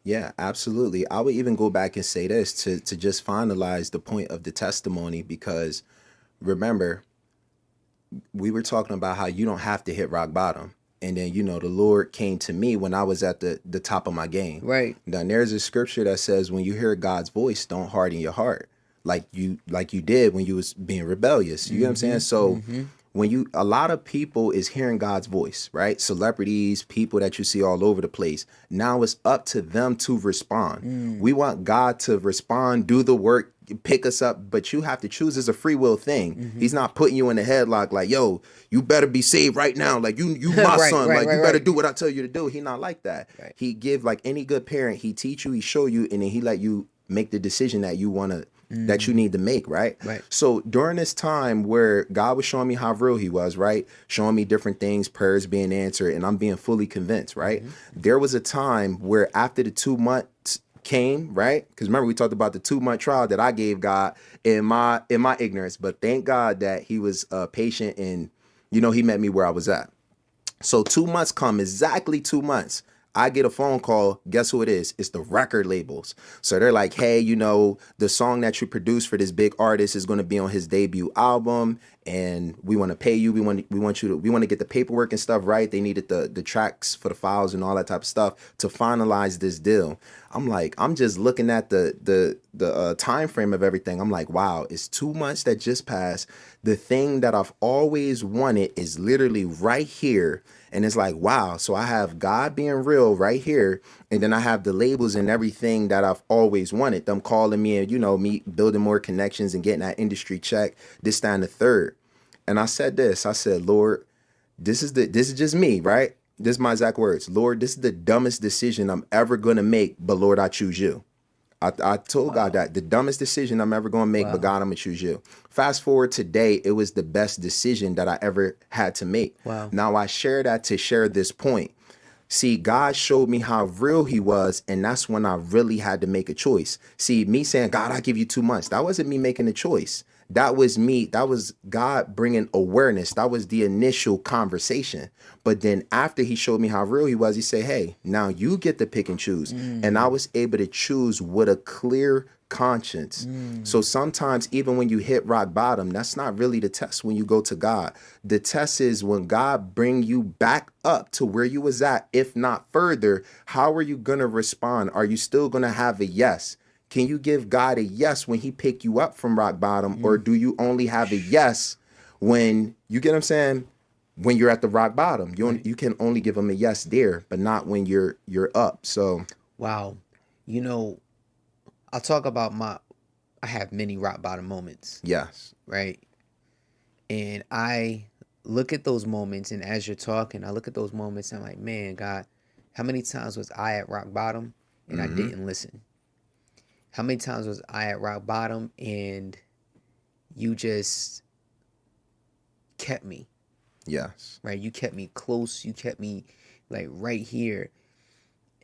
Yeah, absolutely. I would even go back and say this to just finalize the point of the testimony, because remember, we were talking about how you don't have to hit rock bottom. And then, the Lord came to me when I was at the top of my game. Right. Now, there's a scripture that says, when you hear God's voice, don't harden your heart like you did when you was being rebellious. You get what I'm saying? So when a lot of people is hearing God's voice, right? Celebrities, people that you see all over the place. Now it's up to them to respond. We want God to respond, do the work, pick us up, but you have to choose. It's a free will thing. He's not putting you in a headlock like, yo, you better be saved right now. Like you my Right, son, right, like right, you better right. do what I tell you to do. He not like that. Right. He give, like any good parent, he teach you, he show you, and then he let you make the decision that you want to, that you need to make, right? Right. So during this time where God was showing me how real he was, right? Showing me different things, prayers being answered, and I'm being fully convinced, right? There was a time where after the 2 months came, right? Because remember, we talked about the 2-month trial that I gave God in my ignorance, but thank God that he was patient, and he met me where I was at. So 2 months come, exactly 2 months. I get a phone call. Guess who it is? It's the record labels. So they're like, hey, the song that you produced for this big artist is going to be on his debut album, and we want to pay you. We want to get the paperwork and stuff right. They needed the tracks for the files and all that type of stuff to finalize this deal. I'm just looking at the time frame of everything. I'm like, wow, it's 2 months that just passed. The thing that I've always wanted is literally right here. And it's like, wow. So I have God being real right here. And then I have the labels and everything that I've always wanted. Them calling me and, me building more connections and getting that industry check, this, that, and the third. And I said this, I said, Lord, this is just me, right? This is my exact words. Lord, this is the dumbest decision I'm ever going to make. But Lord, I choose you. I told God that the dumbest decision I'm ever going to make, but God, I'm going to choose you. Fast forward today, it was the best decision that I ever had to make. Wow. Now I share that to share this point. See, God showed me how real he was, and that's when I really had to make a choice. See, me saying, God, I give you 2 months. That wasn't me making a choice. That was me. That was God bringing awareness. That was the initial conversation. But then after he showed me how real he was, he said, hey, now you get to pick and choose. And I was able to choose with a clear conscience. So sometimes even when you hit rock bottom, that's not really the test when you go to God. The test is when God bring you back up to where you was at, if not further. How are you going to respond? Are you still going to have a yes? Can you give God a yes when he pick you up from rock bottom? Or do you only have a yes when, you get what I'm saying? When you're at the rock bottom, you can only give him a yes there, but not when you're up. So, Wow. I'll talk about I have many rock bottom moments, yes. right? And I look at those moments, and as you're talking, I look at those moments and I'm like, man, God, how many times was I at rock bottom and I didn't listen? How many times was I at rock bottom and you just kept me, Yes. right? You kept me close. You kept me like right here.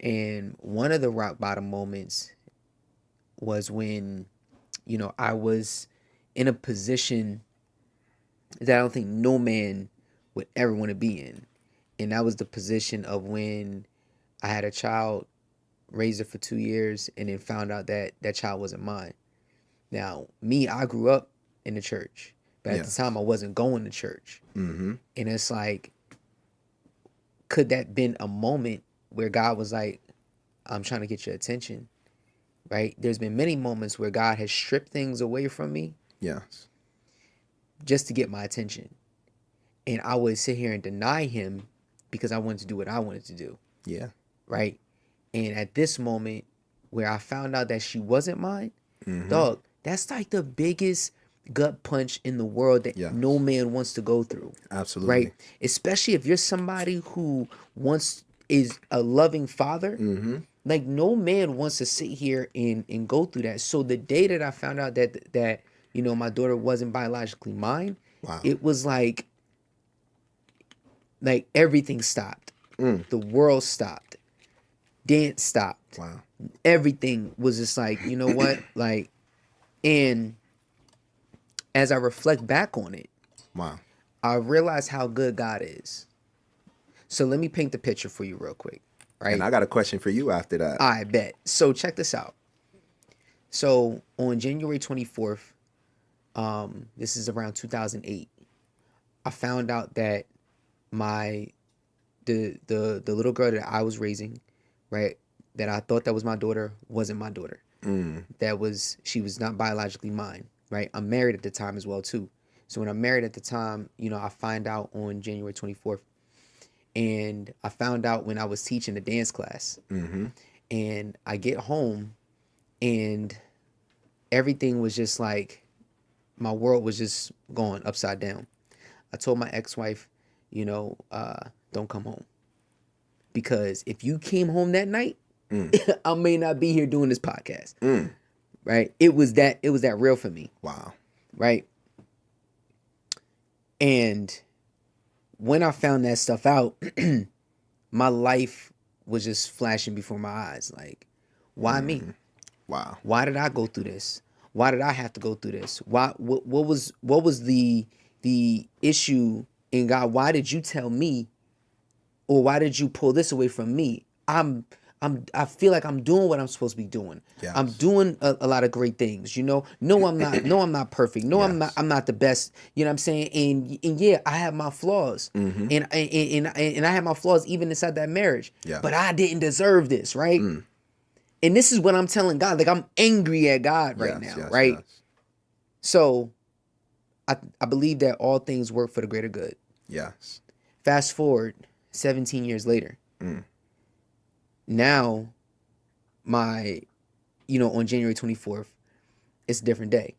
And one of the rock bottom moments was when, I was in a position that I don't think no man would ever want to be in. And that was the position of when I had a child, raised her for 2 years, and then found out that that child wasn't mine. Now, I grew up in the church, but at the time I wasn't going to church. And it's like, could that been a moment where God was like, I'm trying to get your attention, right? There's been many moments where God has stripped things away from me Yes. just to get my attention. And I would sit here and deny him because I wanted to do what I wanted to do. Yeah. Right. And at this moment where I found out that she wasn't mine, dog, that's like the biggest gut punch in the world that no man wants to go through. Absolutely. Right. Especially if you're somebody who is a loving father. Like no man wants to sit here and go through that. So the day that I found out that you know, my daughter wasn't biologically mine, it was like everything stopped. The world stopped. Dance stopped. Wow. Everything was just like, you know what? Like, and as I reflect back on it, I realize how good God is. So let me paint the picture for you real quick. Right. And I got a question for you after that. I bet. So check this out. So on January 24th, this is around 2008, I found out that the little girl that I was raising, right, that I thought that was my daughter, wasn't my daughter. She was not biologically mine, right? I'm married at the time as well too. So when I'm married at the time, you know, I find out on January 24th. And I found out when I was teaching the dance class. And I get home and everything was just like, my world was just going upside down. I told my ex-wife, you know, don't come home. Because if you came home that night, I may not be here doing this podcast. Right? It was that real for me. Wow. Right? And when I found that stuff out, my life was just flashing before my eyes. Like, why me? Wow. Why did I go through this? Why did I have to go through this? What was the issue in God? Why did you tell me, or why did you pull this away from me? I feel like I'm doing what I'm supposed to be doing. Yes. I'm doing a lot of great things, you know. No, I'm not. No, I'm not perfect. No, Yes. I'm not the best. You know what I'm saying? And yeah, I have my flaws. And I have my flaws even inside that marriage. Yeah. But I didn't deserve this, right? And this is what I'm telling God. Like, I'm angry at God right now, right? Yes. So I believe that all things work for the greater good. Yes. Fast forward 17 years later. Now, on January 24th, it's a different day.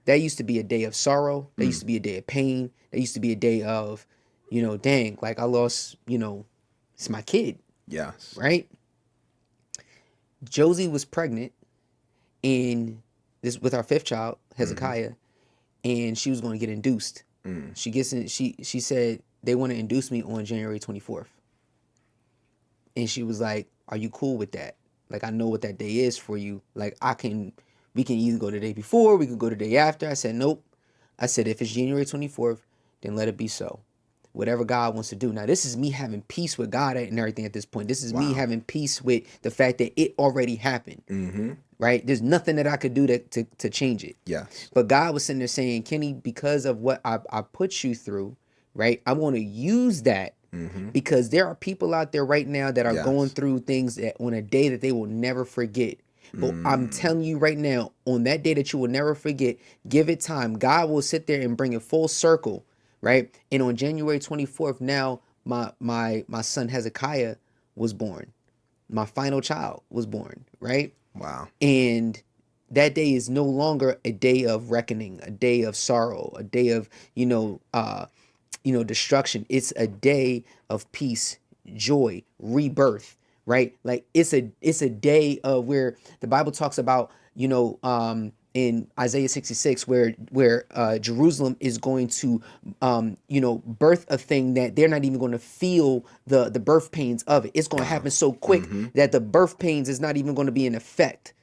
That used to be a day of sorrow. That used to be a day of pain. That used to be a day of, dang, like I lost, it's my kid. Yes. Right? Josie was pregnant with our fifth child, Hezekiah, and she was going to get induced. She said they want to induce me on January 24th. And she was like, are you cool with that? Like, I know what that day is for you. Like, we can either go the day before, we could go the day after. I said, nope. I said, if it's January 24th, then let it be so. Whatever God wants to do. Now, this is me having peace with God and everything at this point. This is me having peace with the fact that it already happened. Right? There's nothing that I could do to change it. Yes. But God was sitting there saying, Kenny, because of what I put you through, right, I want to use that. Because there are people out there right now that are going through things that on a day that they will never forget. But I'm telling you right now, on that day that you will never forget, give it time. God will sit there and bring it full circle, right? And on January 24th, now my son Hezekiah was born. My final child was born, right? Wow. And that day is no longer a day of reckoning, a day of sorrow, a day of, destruction. It's a day of peace, joy, rebirth, right? Like it's a day of where the Bible talks about, in Isaiah 66, where Jerusalem is going to, birth a thing that they're not even going to feel the birth pains of it. It's going to happen so quick that the birth pains is not even going to be in effect.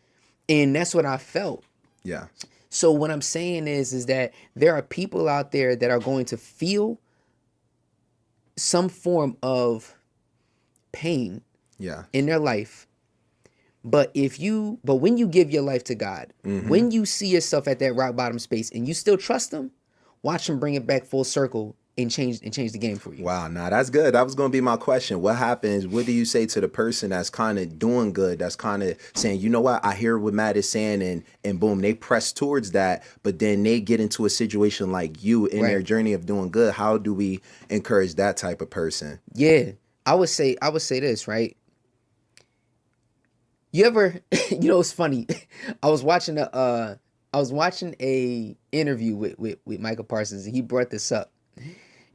And that's what I felt. Yeah. So what I'm saying is that there are people out there that are going to feel some form of pain in their life. But when you give your life to God, when you see yourself at that rock bottom space and you still trust him, watch him bring it back full circle and change the game for you. Wow, nah, that's good. That was going to be my question. What happens? What do you say to the person that's kind of doing good, that's kind of saying, you know what, I hear what Matt is saying, and boom, they press towards that, but then they get into a situation like you in their journey of doing good. How do we encourage that type of person? Yeah, I would say this, right? You ever, it's funny. I was watching a interview with Michael Parsons, and he brought this up.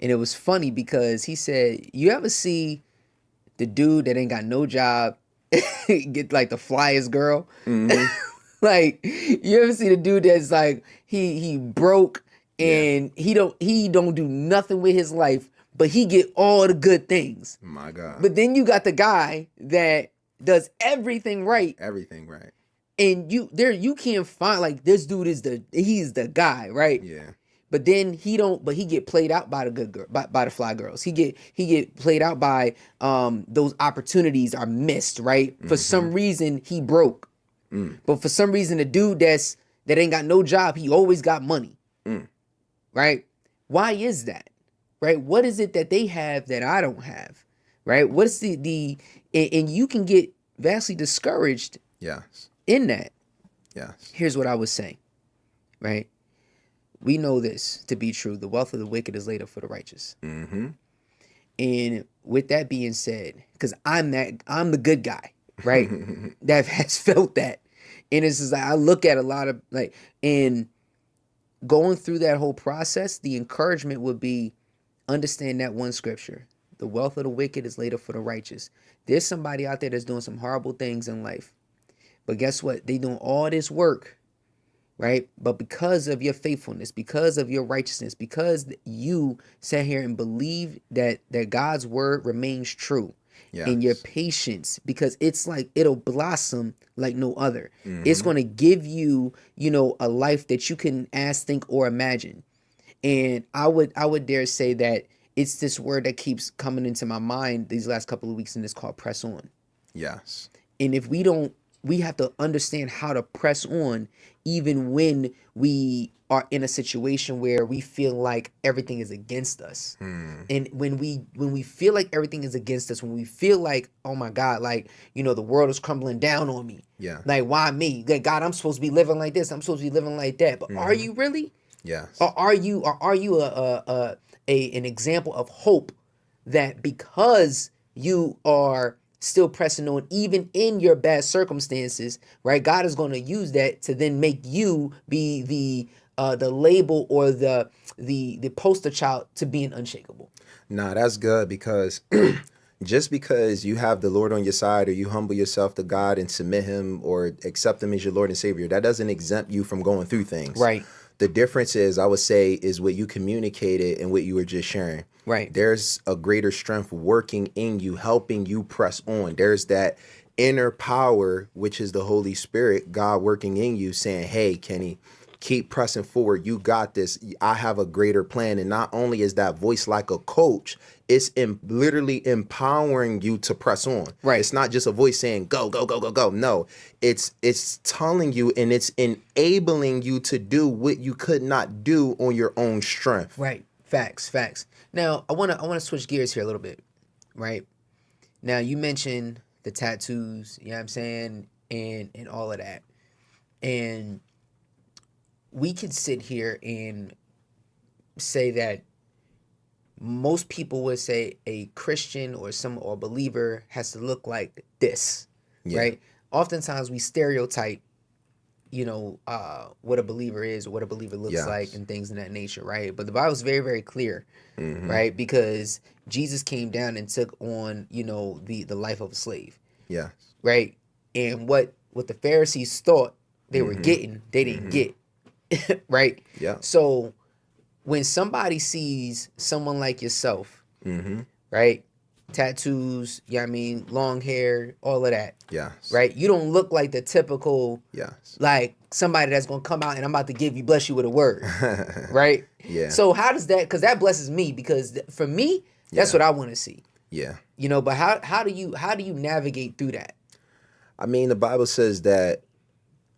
And it was funny because he said, you ever see the dude that ain't got no job get like the flyest girl? Mm-hmm. Like, you ever see the dude that's like, he broke and he don't do nothing with his life, but he get all the good things. My God. But then you got the guy that does everything right. Everything right. And you can't find, like, this dude he's the guy, right? Yeah. But then he get played out by the good girl, by the fly girls. He get played out by those opportunities are missed, right? For some reason he broke. But for some reason the dude that ain't got no job, he always got money. Right? Why is that? Right? What is it that they have that I don't have? Right? What's and you can get vastly discouraged in that. Yes. Here's what I would say. Right? We know this to be true. The wealth of the wicked is laid up for the righteous. Mm-hmm. And with that being said, because I'm the good guy, right? That has felt that. And it's just like, I look at a lot of and going through that whole process, the encouragement would be, understand that one scripture. The wealth of the wicked is laid up for the righteous. There's somebody out there that's doing some horrible things in life. But guess what? They doing all this work. Right? But because of your faithfulness, because of your righteousness, because you sat here and believe that God's word remains true, and your patience, because it's like it'll blossom like no other. Mm-hmm. It's going to give you, a life that you can ask, think, or imagine. And I would dare say that it's this word that keeps coming into my mind these last couple of weeks, and it's called press on. Yes. And if we have to understand how to press on even when we are in a situation where we feel like everything is against us. And when we feel like everything is against us, when we feel like, oh my God, like, the world is crumbling down on me. Yeah. Like, why me? Like, God, I'm supposed to be living like this. I'm supposed to be living like that. But are you really? Yes. Or are you an example of hope that because you are still pressing on, even in your bad circumstances, right? God is going to use that to then make you be the label or the poster child to being unshakable. Nah, that's good, because just because you have the Lord on your side, or you humble yourself to God and submit him or accept him as your Lord and Savior, that doesn't exempt you from going through things. Right. The difference is, I would say, is what you communicated and what you were just sharing. Right. There's a greater strength working in you, helping you press on. There's that inner power, which is the Holy Spirit, God working in you, saying, hey, Kenny, keep pressing forward. You got this. I have a greater plan. And not only is that voice like a coach, it's literally empowering you to press on. Right. It's not just a voice saying, go, go, go, go, go. No, it's telling you, and it's enabling you to do what you could not do on your own strength. Right. Facts. Now, I want to switch gears here a little bit, right? Now, you mentioned the tattoos, you know what I'm saying, and all of that. And we could sit here and say that most people would say a Christian or a believer has to look like this, right? Oftentimes we stereotype, what a believer is or what a believer looks like and things of that nature, right? But the Bible is very, very clear, right? Because Jesus came down and took on, the life of a slave. Yeah. Right? And what the Pharisees thought they were getting, they didn't get. Right? Yeah. So when somebody sees someone like yourself, right? Tattoos, long hair, all of that. Yes. Right? You don't look like the typical, like somebody that's going to come out and I'm about to bless you with a word. Right? Yeah. So how does that, because that blesses me, because for me, that's what I want to see. Yeah. But how do you navigate through that? I mean, the Bible says that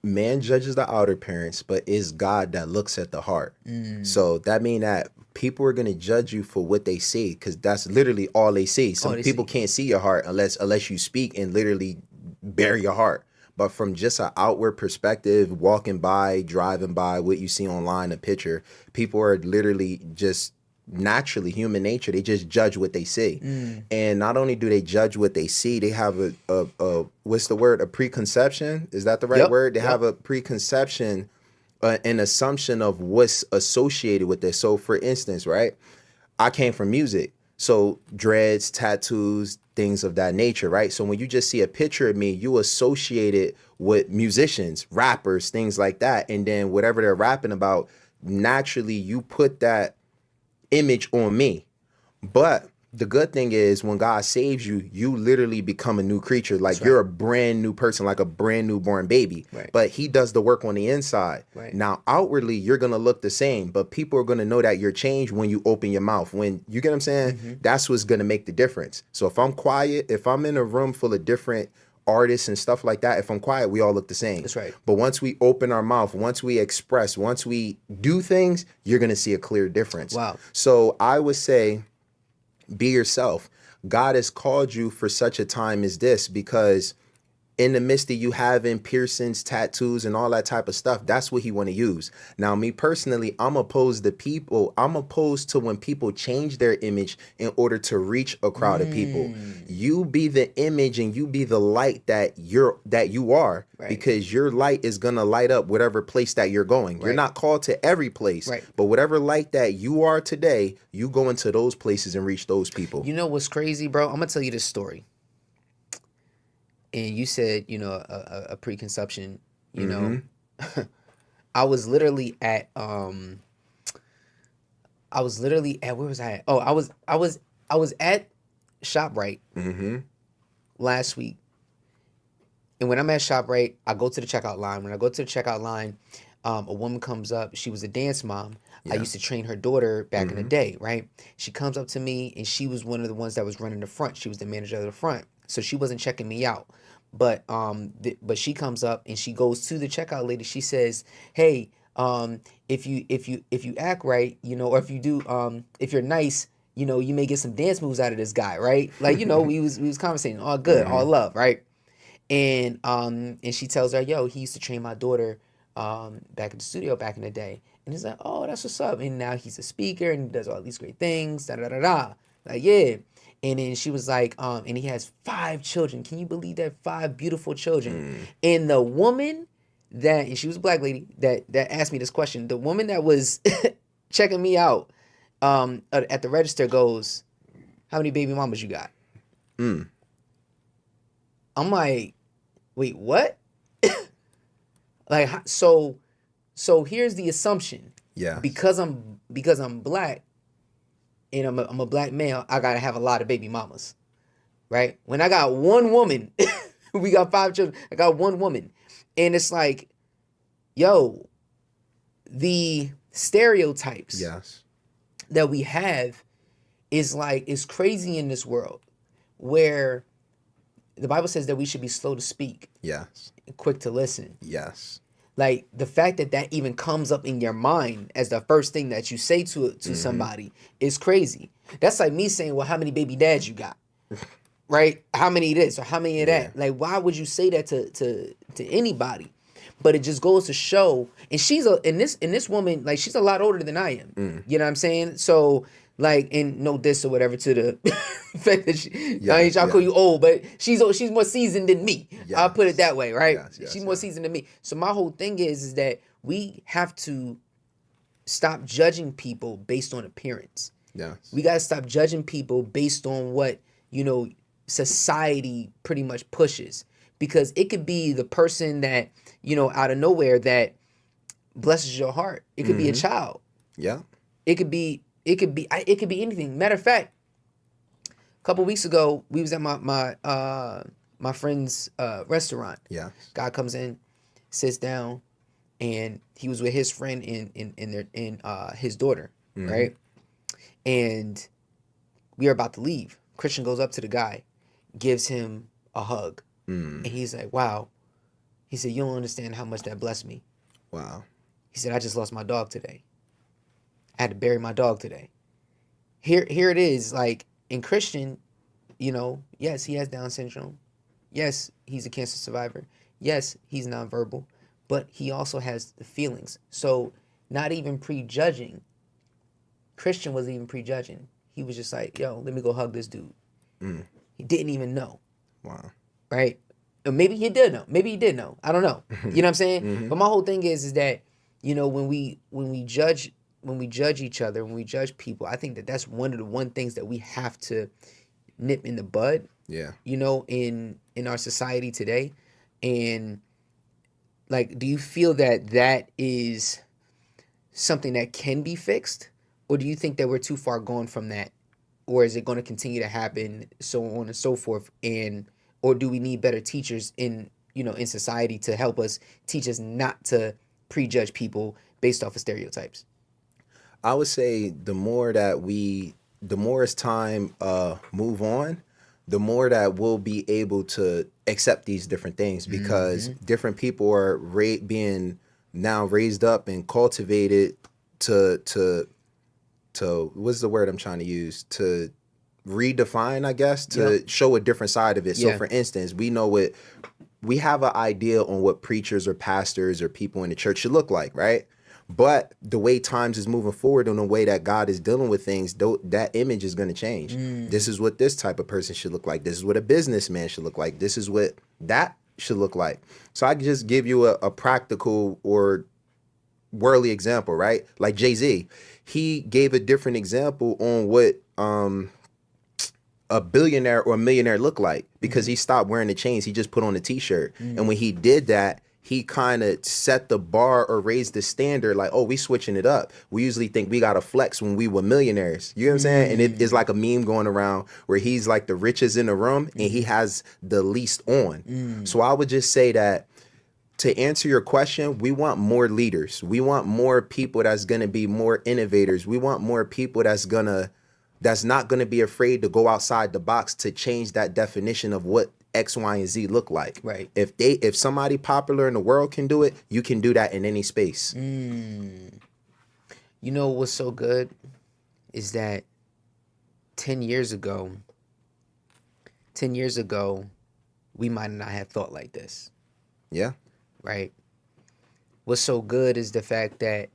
man judges the outer appearance, but it's God that looks at the heart. So that means that people are going to judge you for what they see, because that's literally all they see. Some people can't see your heart unless you speak and literally bare your heart. But from just an outward perspective, walking by, driving by, what you see online, a picture, people are literally just naturally, human nature, they just judge what they see. And not only do they judge what they see, they have a what's the word? A preconception? Is that the right word? They have a preconception, an assumption of what's associated with this. So for instance, right, I came from music. So dreads, tattoos, things of that nature, right? So when you just see a picture of me, you associate it with musicians, rappers, things like that. And then whatever they're rapping about, naturally you put that image on me. But the good thing is when God saves you, you literally become a new creature. Like you're a brand new person, like a brand new born baby. But he does the work on the inside. Now, outwardly, you're going to look the same, but people are going to know that you're changed when you open your mouth. When you get what I'm saying? That's what's going to make the difference. So if I'm quiet, if I'm in a room full of different artists and stuff like that, if I'm quiet, we all look the same. That's right. But once we open our mouth, once we express, once we do things, you're going to see a clear difference. Wow. So I would say, be yourself. God has called you for such a time as this, because in the midst of you having piercings, tattoos, and all that type of stuff, that's what he want to use. Now, me personally, I'm opposed to when people change their image in order to reach a crowd of people. You be the image and you be the light that you are, because your light is going to light up whatever place that you're going. You're not called to every place, but whatever light that you are today, you go into those places and reach those people. You know what's crazy, bro? I'm going to tell you this story. And you said, a preconception, know, I was literally at, where was I at? Oh, I was at ShopRite last week. And when I'm at ShopRite, I go to the checkout line. When I go to the checkout line, a woman comes up. She was a dance mom. I used to train her daughter back in the day, right? She comes up to me, and she was one of the ones that was running the front. She was the manager of the front. So she wasn't checking me out. But but she comes up and she goes to the checkout lady. She says, "Hey, if you act right, or if you do, if you're nice, you may get some dance moves out of this guy, right? Like, we was conversating, all good, all love, right?" And she tells her, "Yo, he used to train my daughter back at the studio back in the day." And he's like, "Oh, that's what's up." And now he's a speaker and he does all these great things. Da da da da. Like, yeah. And then she was like, and he has 5 children. Can you believe that? 5 beautiful children. And the woman and she was a black lady that asked me this question. The woman that was checking me out at the register goes, "How many baby mamas you got?" I'm like, wait, what? Like, so here's the assumption. Yeah. Because I'm black, and I'm a black male, I gotta have a lot of baby mamas, right? When I got one woman, we got 5 children, I got one woman. And it's like, yo, the stereotypes that we have is crazy in this world, where the Bible says that we should be slow to speak. Yes. Quick to listen. Yes. Like, the fact that even comes up in your mind as the first thing that you say to somebody is crazy. That's like me saying, "Well, how many baby dads you got?" Right? How many of this or how many of that? Like, why would you say that to anybody? But it just goes to show, and this woman, like, she's a lot older than I am. You know what I'm saying? So, like, and no diss or whatever to the fact that I ain't trying to call you old, but she's more seasoned than me. I'll put it that way, right? She's more seasoned than me. So my whole thing is that we have to stop judging people based on appearance. Yes. We got to stop judging people based on what, society pretty much pushes. Because it could be the person that, out of nowhere that blesses your heart. It could be a child. Yeah. It could be anything. Matter of fact, a couple weeks ago, we was at my friend's restaurant. Yeah. Guy comes in, sits down, and he was with his friend and his daughter, right? And we are about to leave. Christian goes up to the guy, gives him a hug, and he's like, "Wow, He said, you don't understand how much that blessed me. Wow. He said, I just lost my dog today. I had to bury my dog today. Here it is, like, in Christian, you know, yes, he has Down syndrome. Yes, he's a cancer survivor. Yes, he's nonverbal. But he also has the feelings. So not even prejudging. Christian wasn't even prejudging. He was just like, yo, let me go hug this dude. He didn't even know. Wow. Right? Or maybe he did know. Maybe he did know. I don't know. You know what I'm saying? But my whole thing is that, you know, when we judge each other, when we judge people, I think that that's one of the things that we have to nip in the bud. Yeah. You know, in our society today. And like, do you feel that is something that can be fixed, or do you think that we're too far gone from that, or is it going to continue to happen, so on and so forth, and or do we need better teachers in society to help us teach us not to prejudge people based off of stereotypes? I would say the more as time move on, the more that we'll be able to accept these different things, because different people are being now raised up and cultivated to what's the word I'm trying to use, to redefine, I guess, to show a different side of it. So for instance, we have an idea on what preachers or pastors or people in the church should look like, right? But the way times is moving forward and the way that God is dealing with things, that image is going to change. This is what this type of person should look like. This is what a businessman should look like. This is what that should look like. So I can just give you a practical or worldly example, right? Like Jay-Z, he gave a different example on what a billionaire or a millionaire look like, because he stopped wearing the chains. He just put on a t-shirt. And when he did that, he kind of set the bar or raised the standard, like, oh, we switching it up. We usually think we got to flex when we were millionaires. You know what I'm saying? And it is like a meme going around where he's like the richest in the room and he has the least on. So I would just say that, to answer your question, we want more leaders. We want more people that's going to be more innovators. We want more people that's not going to be afraid to go outside the box to change that definition of what X, Y, and Z look like. Right. If somebody popular in the world can do it, you can do that in any space. You know what's so good is that 10 years ago, we might not have thought like this. Yeah. Right? What's so good is the fact that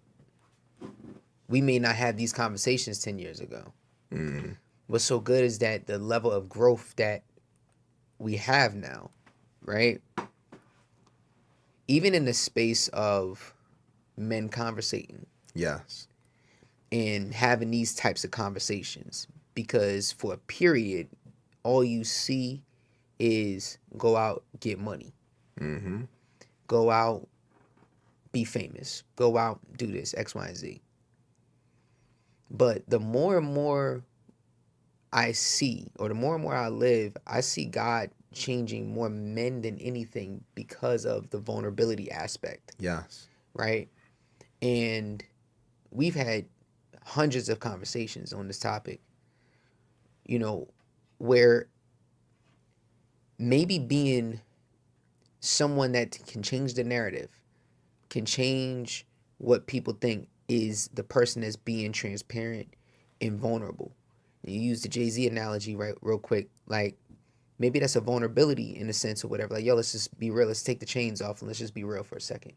we may not have these conversations 10 years ago. What's so good is that the level of growth that we have now, right? Even in the space of men conversating. Yes. And having these types of conversations, because for a period, all you see is go out, get money. Go out, be famous. Go out, do this, X, Y, and Z. But the more and more I see, or the more and more I live, I see God changing more men than anything because of the vulnerability aspect. Yes. Right? And we've had hundreds of conversations on this topic, you know, where maybe being someone that can change the narrative, can change what people think is the person that's being transparent and vulnerable. You use the Jay-Z analogy, right, real quick. Like, maybe that's a vulnerability in a sense or whatever. Like, yo, let's just be real. Let's take the chains off and let's just be real for a second.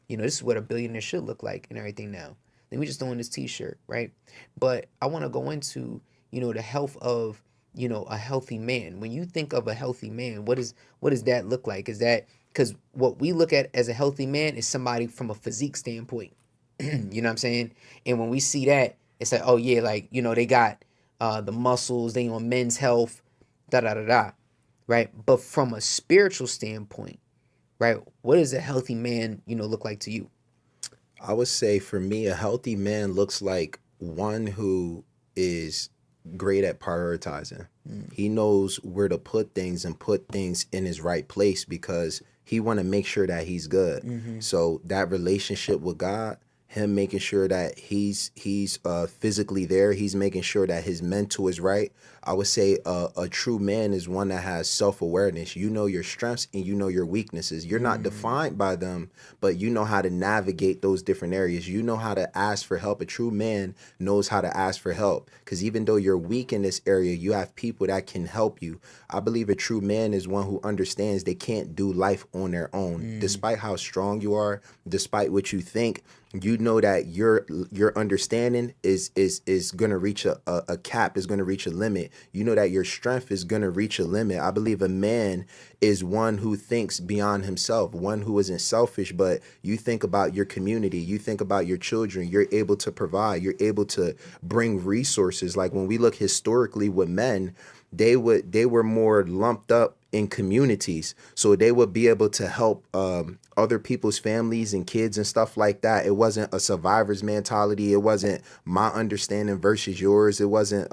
You know, this is what a billionaire should look like and everything now. Then we just throwing this t-shirt, right? But I want to go into, you know, the health of, you know, a healthy man. When you think of a healthy man, what does that look like? Is that, because what we look at as a healthy man is somebody from a physique standpoint. You know what I'm saying? And when we see that, it's like, oh yeah, like, you know, they got the muscles, they on Men's Health, da-da-da-da, right? But from a spiritual standpoint, right, what does a healthy man, you know, look like to you? I would say for me, a healthy man looks like one who is great at prioritizing. He knows where to put things and put things in his right place because he want to make sure that he's good. So that relationship with God him making sure that he's physically there, he's making sure that his mental is right. I would say a true man is one that has self-awareness. You know your strengths and you know your weaknesses. You're not defined by them, but you know how to navigate those different areas. You know how to ask for help. A true man knows how to ask for help, because even though you're weak in this area, you have people that can help you. I believe a true man is one who understands they can't do life on their own. Despite how strong you are, despite what you think, you know that your understanding is going to reach a cap, is going to reach a limit. You know that your strength is going to reach a limit. I believe a man is one who thinks beyond himself, one who isn't selfish, but you think about your community, you think about your children, you're able to provide, you're able to bring resources. Like when we look historically with men, they were more lumped up in communities, so they would be able to help other people's families and kids and stuff like that. It wasn't a survivor's mentality. It wasn't my understanding versus yours. It wasn't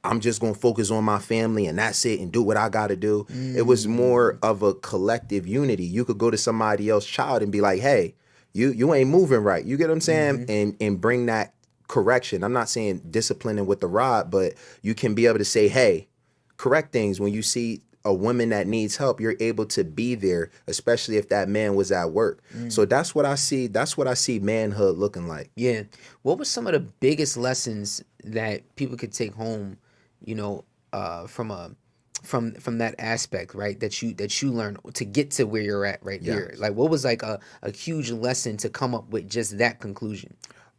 I'm just gonna focus on my family and that's it and do what I gotta do. It was more of a collective unity. You could go to somebody else's child and be like, hey, you ain't moving right. You get what I'm saying? And bring that correction. I'm not saying disciplining with the rod, but you can be able to say, hey, correct things. When you see a woman that needs help, you're able to be there, especially if that man was at work. So that's what I see. That's what I see manhood looking like. Yeah. What were some of the biggest lessons that people could take home, you know, from that aspect, right? That you learned to get to where you're at right here. Like, what was like a huge lesson to come up with just that conclusion?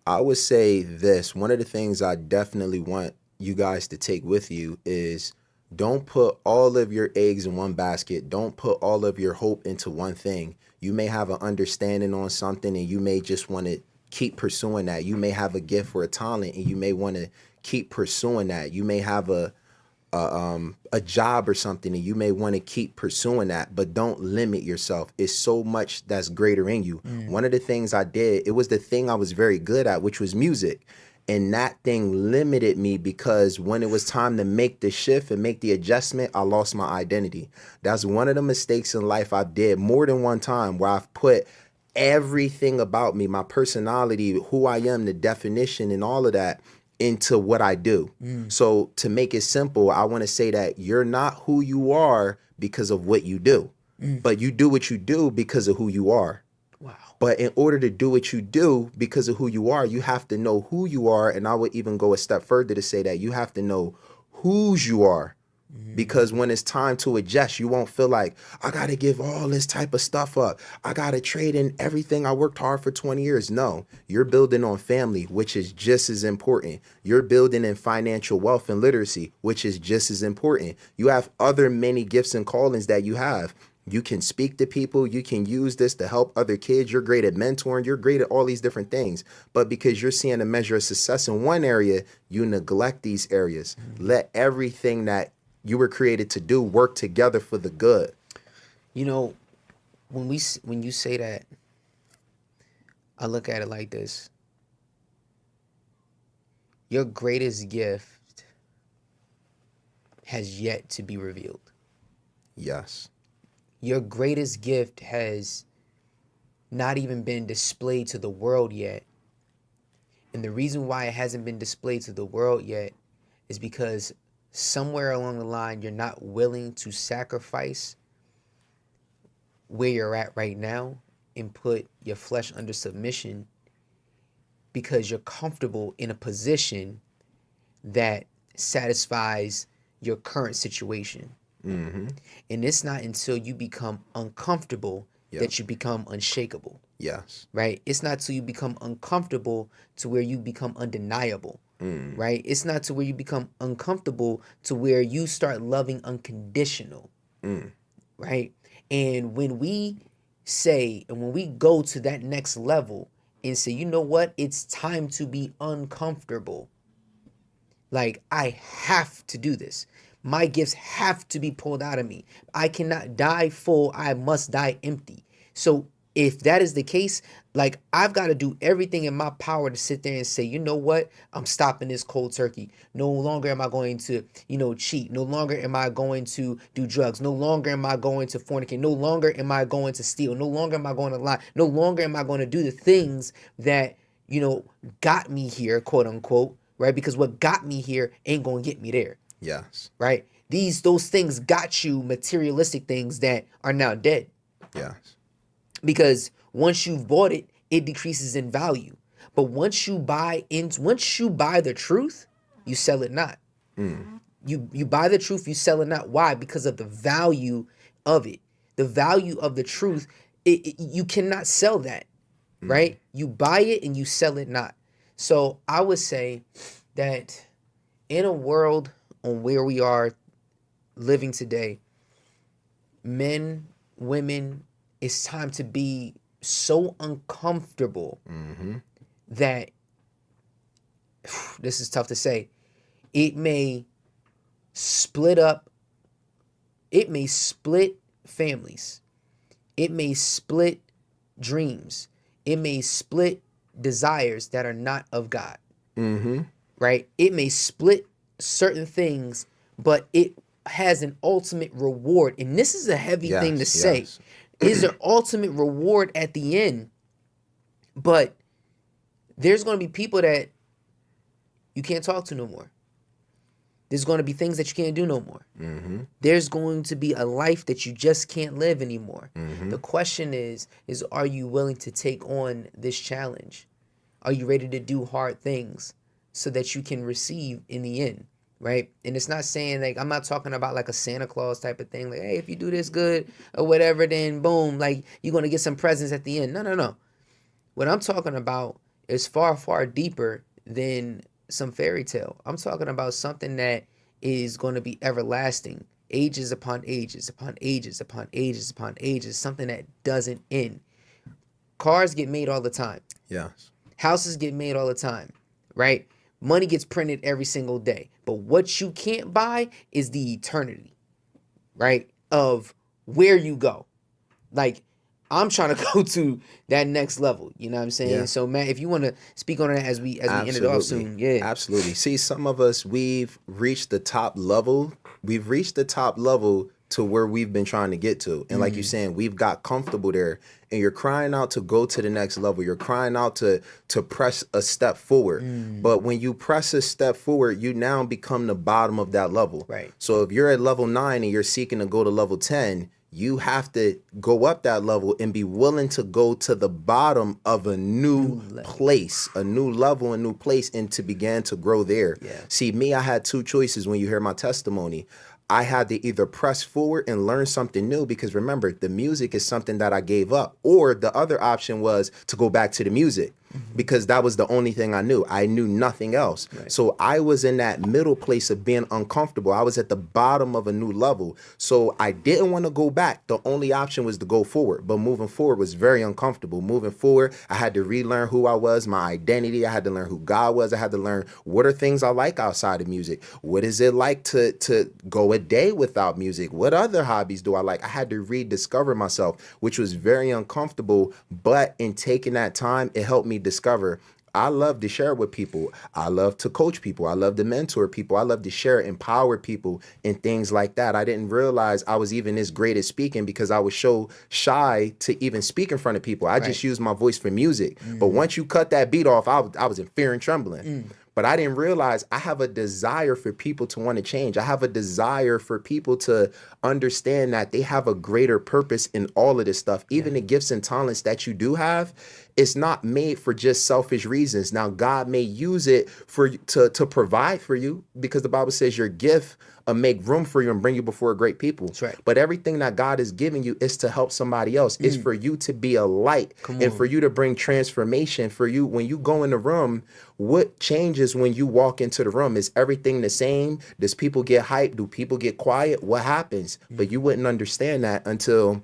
I would say this. One of the things I definitely want you guys to take with you is don't put all of your eggs in one basket. Don't put all of your hope into one thing. You may have an understanding on something and you may just want to keep pursuing that. You may have a gift or a talent and you may want to keep pursuing that. You may have a job or something and you may want to keep pursuing that, but don't limit yourself. It's so much that's greater in you. One of the things I did, it was the thing I was very good at, which was music. And that thing limited me because when it was time to make the shift and make the adjustment, I lost my identity. That's one of the mistakes in life I did more than one time, where I've put everything about me, my personality, who I am, the definition and all of that into what I do. So to make it simple, I want to say that you're not who you are because of what you do, but you do what you do because of who you are. Wow. But in order to do what you do because of who you are, you have to know who you are. And I would even go a step further to say that you have to know whose you are. Because when it's time to adjust, you won't feel like, I got to give all this type of stuff up. I got to trade in everything I worked hard for 20 years. No, you're building on family, which is just as important. You're building in financial wealth and literacy, which is just as important. You have other many gifts and callings that you have. You can speak to people. You can use this to help other kids. You're great at mentoring. You're great at all these different things. But because you're seeing a measure of success in one area, you neglect these areas. Let everything that you were created to do work together for the good. You know, when you say that, I look at it like this. Your greatest gift has yet to be revealed. Yes. Your greatest gift has not even been displayed to the world yet. And the reason why it hasn't been displayed to the world yet is because somewhere along the line, you're not willing to sacrifice where you're at right now and put your flesh under submission because you're comfortable in a position that satisfies your current situation. And it's not until you become uncomfortable that you become unshakable. Yes. Right? It's not till you become uncomfortable to where you become undeniable. Right? It's not to where you become uncomfortable to where you start loving unconditional. Right? And when we say, and when we go to that next level and say, you know what? It's time to be uncomfortable. Like, I have to do this. My gifts have to be pulled out of me. I cannot die full. I must die empty. So if that is the case, like, I've got to do everything in my power to sit there and say, you know what? I'm stopping this cold turkey. No longer am I going to, cheat. No longer am I going to do drugs. No longer am I going to fornicate. No longer am I going to steal. No longer am I going to lie. No longer am I going to do the things that, got me here, quote unquote, right? Because what got me here ain't going to get me there. Yes. Right? Those things got you materialistic things that are now dead. Yes. Because once you've bought it, it decreases in value. But once you buy the truth, you sell it not. You buy the truth, you sell it not. Why? Because of the value of it. The value of the truth, you cannot sell that, right? You buy it and you sell it not. So I would say that in a world on where we are living today, men, women, it's time to be so uncomfortable that, this is tough to say, it may split families. It may split dreams. It may split desires that are not of God. Right? It may split certain things, but it has an ultimate reward. And this is a heavy thing to say. Is there ultimate reward at the end? But there's going to be people that you can't talk to no more. There's going to be things that you can't do no more. There's going to be a life that you just can't live anymore. The question is are you willing to take on this challenge? Are you ready to do hard things so that you can receive in the end? Right? And it's not saying, like, I'm not talking about like a Santa Claus type of thing. Like, hey, if you do this good or whatever, then boom, like, you're going to get some presents at the end. No. What I'm talking about is far, far deeper than some fairy tale. I'm talking about something that is going to be everlasting. Ages upon ages, upon ages, upon ages, upon ages. Something that doesn't end. Cars get made all the time. Yes. Houses get made all the time. Right? Money gets printed every single day. But what you can't buy is the eternity, right? Of where you go. Like, I'm trying to go to that next level. You know what I'm saying? Yeah. So, Matt, if you want to speak on that as we end it off soon. Yeah. Absolutely. See, some of us, we've reached the top level. We've reached the top level to where we've been trying to get to. And like you're saying, we've got comfortable there. And you're crying out to go to the next level. You're crying out to press a step forward. But when you press a step forward, you now become the bottom of that level. Right. So if you're at level 9 and you're seeking to go to level 10, you have to go up that level and be willing to go to the bottom of a new place, a new level, a new place, and to begin to grow there. Yeah. See, me, I had two choices when you hear my testimony. I had to either press forward and learn something new, because remember, the music is something that I gave up. Or the other option was to go back to the music, because that was the only thing I knew. I knew nothing else. Right. So I was in that middle place of being uncomfortable. I was at the bottom of a new level. So I didn't want to go back. The only option was to go forward. But moving forward was very uncomfortable. Moving forward, I had to relearn who I was, my identity. I had to learn who God was. I had to learn what are things I like outside of music. What is it like to go a day without music? What other hobbies do I like? I had to rediscover myself, which was very uncomfortable. But in taking that time, it helped me discover I love to share with people. I love to coach people. I love to mentor people. I love to share, empower people, and things like that. I didn't realize I was even this great at speaking because I was so shy to even speak in front of people. I just used my voice for music. But once you cut that beat off, I was in fear and trembling. But I didn't realize I have a desire for people to want to change. I have a desire for people to understand that they have a greater purpose in all of this stuff. Even the gifts and talents that you do have, it's not made for just selfish reasons. Now, God may use it for to provide for you, because the Bible says your gift make room for you and bring you before great people. That's right. But everything that God is giving you is to help somebody else. It's for you to be a light and for you to bring transformation. For you, when you go in the room, what changes when you walk into the room? Is everything the same? Does people get hyped? Do people get quiet? What happens? But you wouldn't understand that until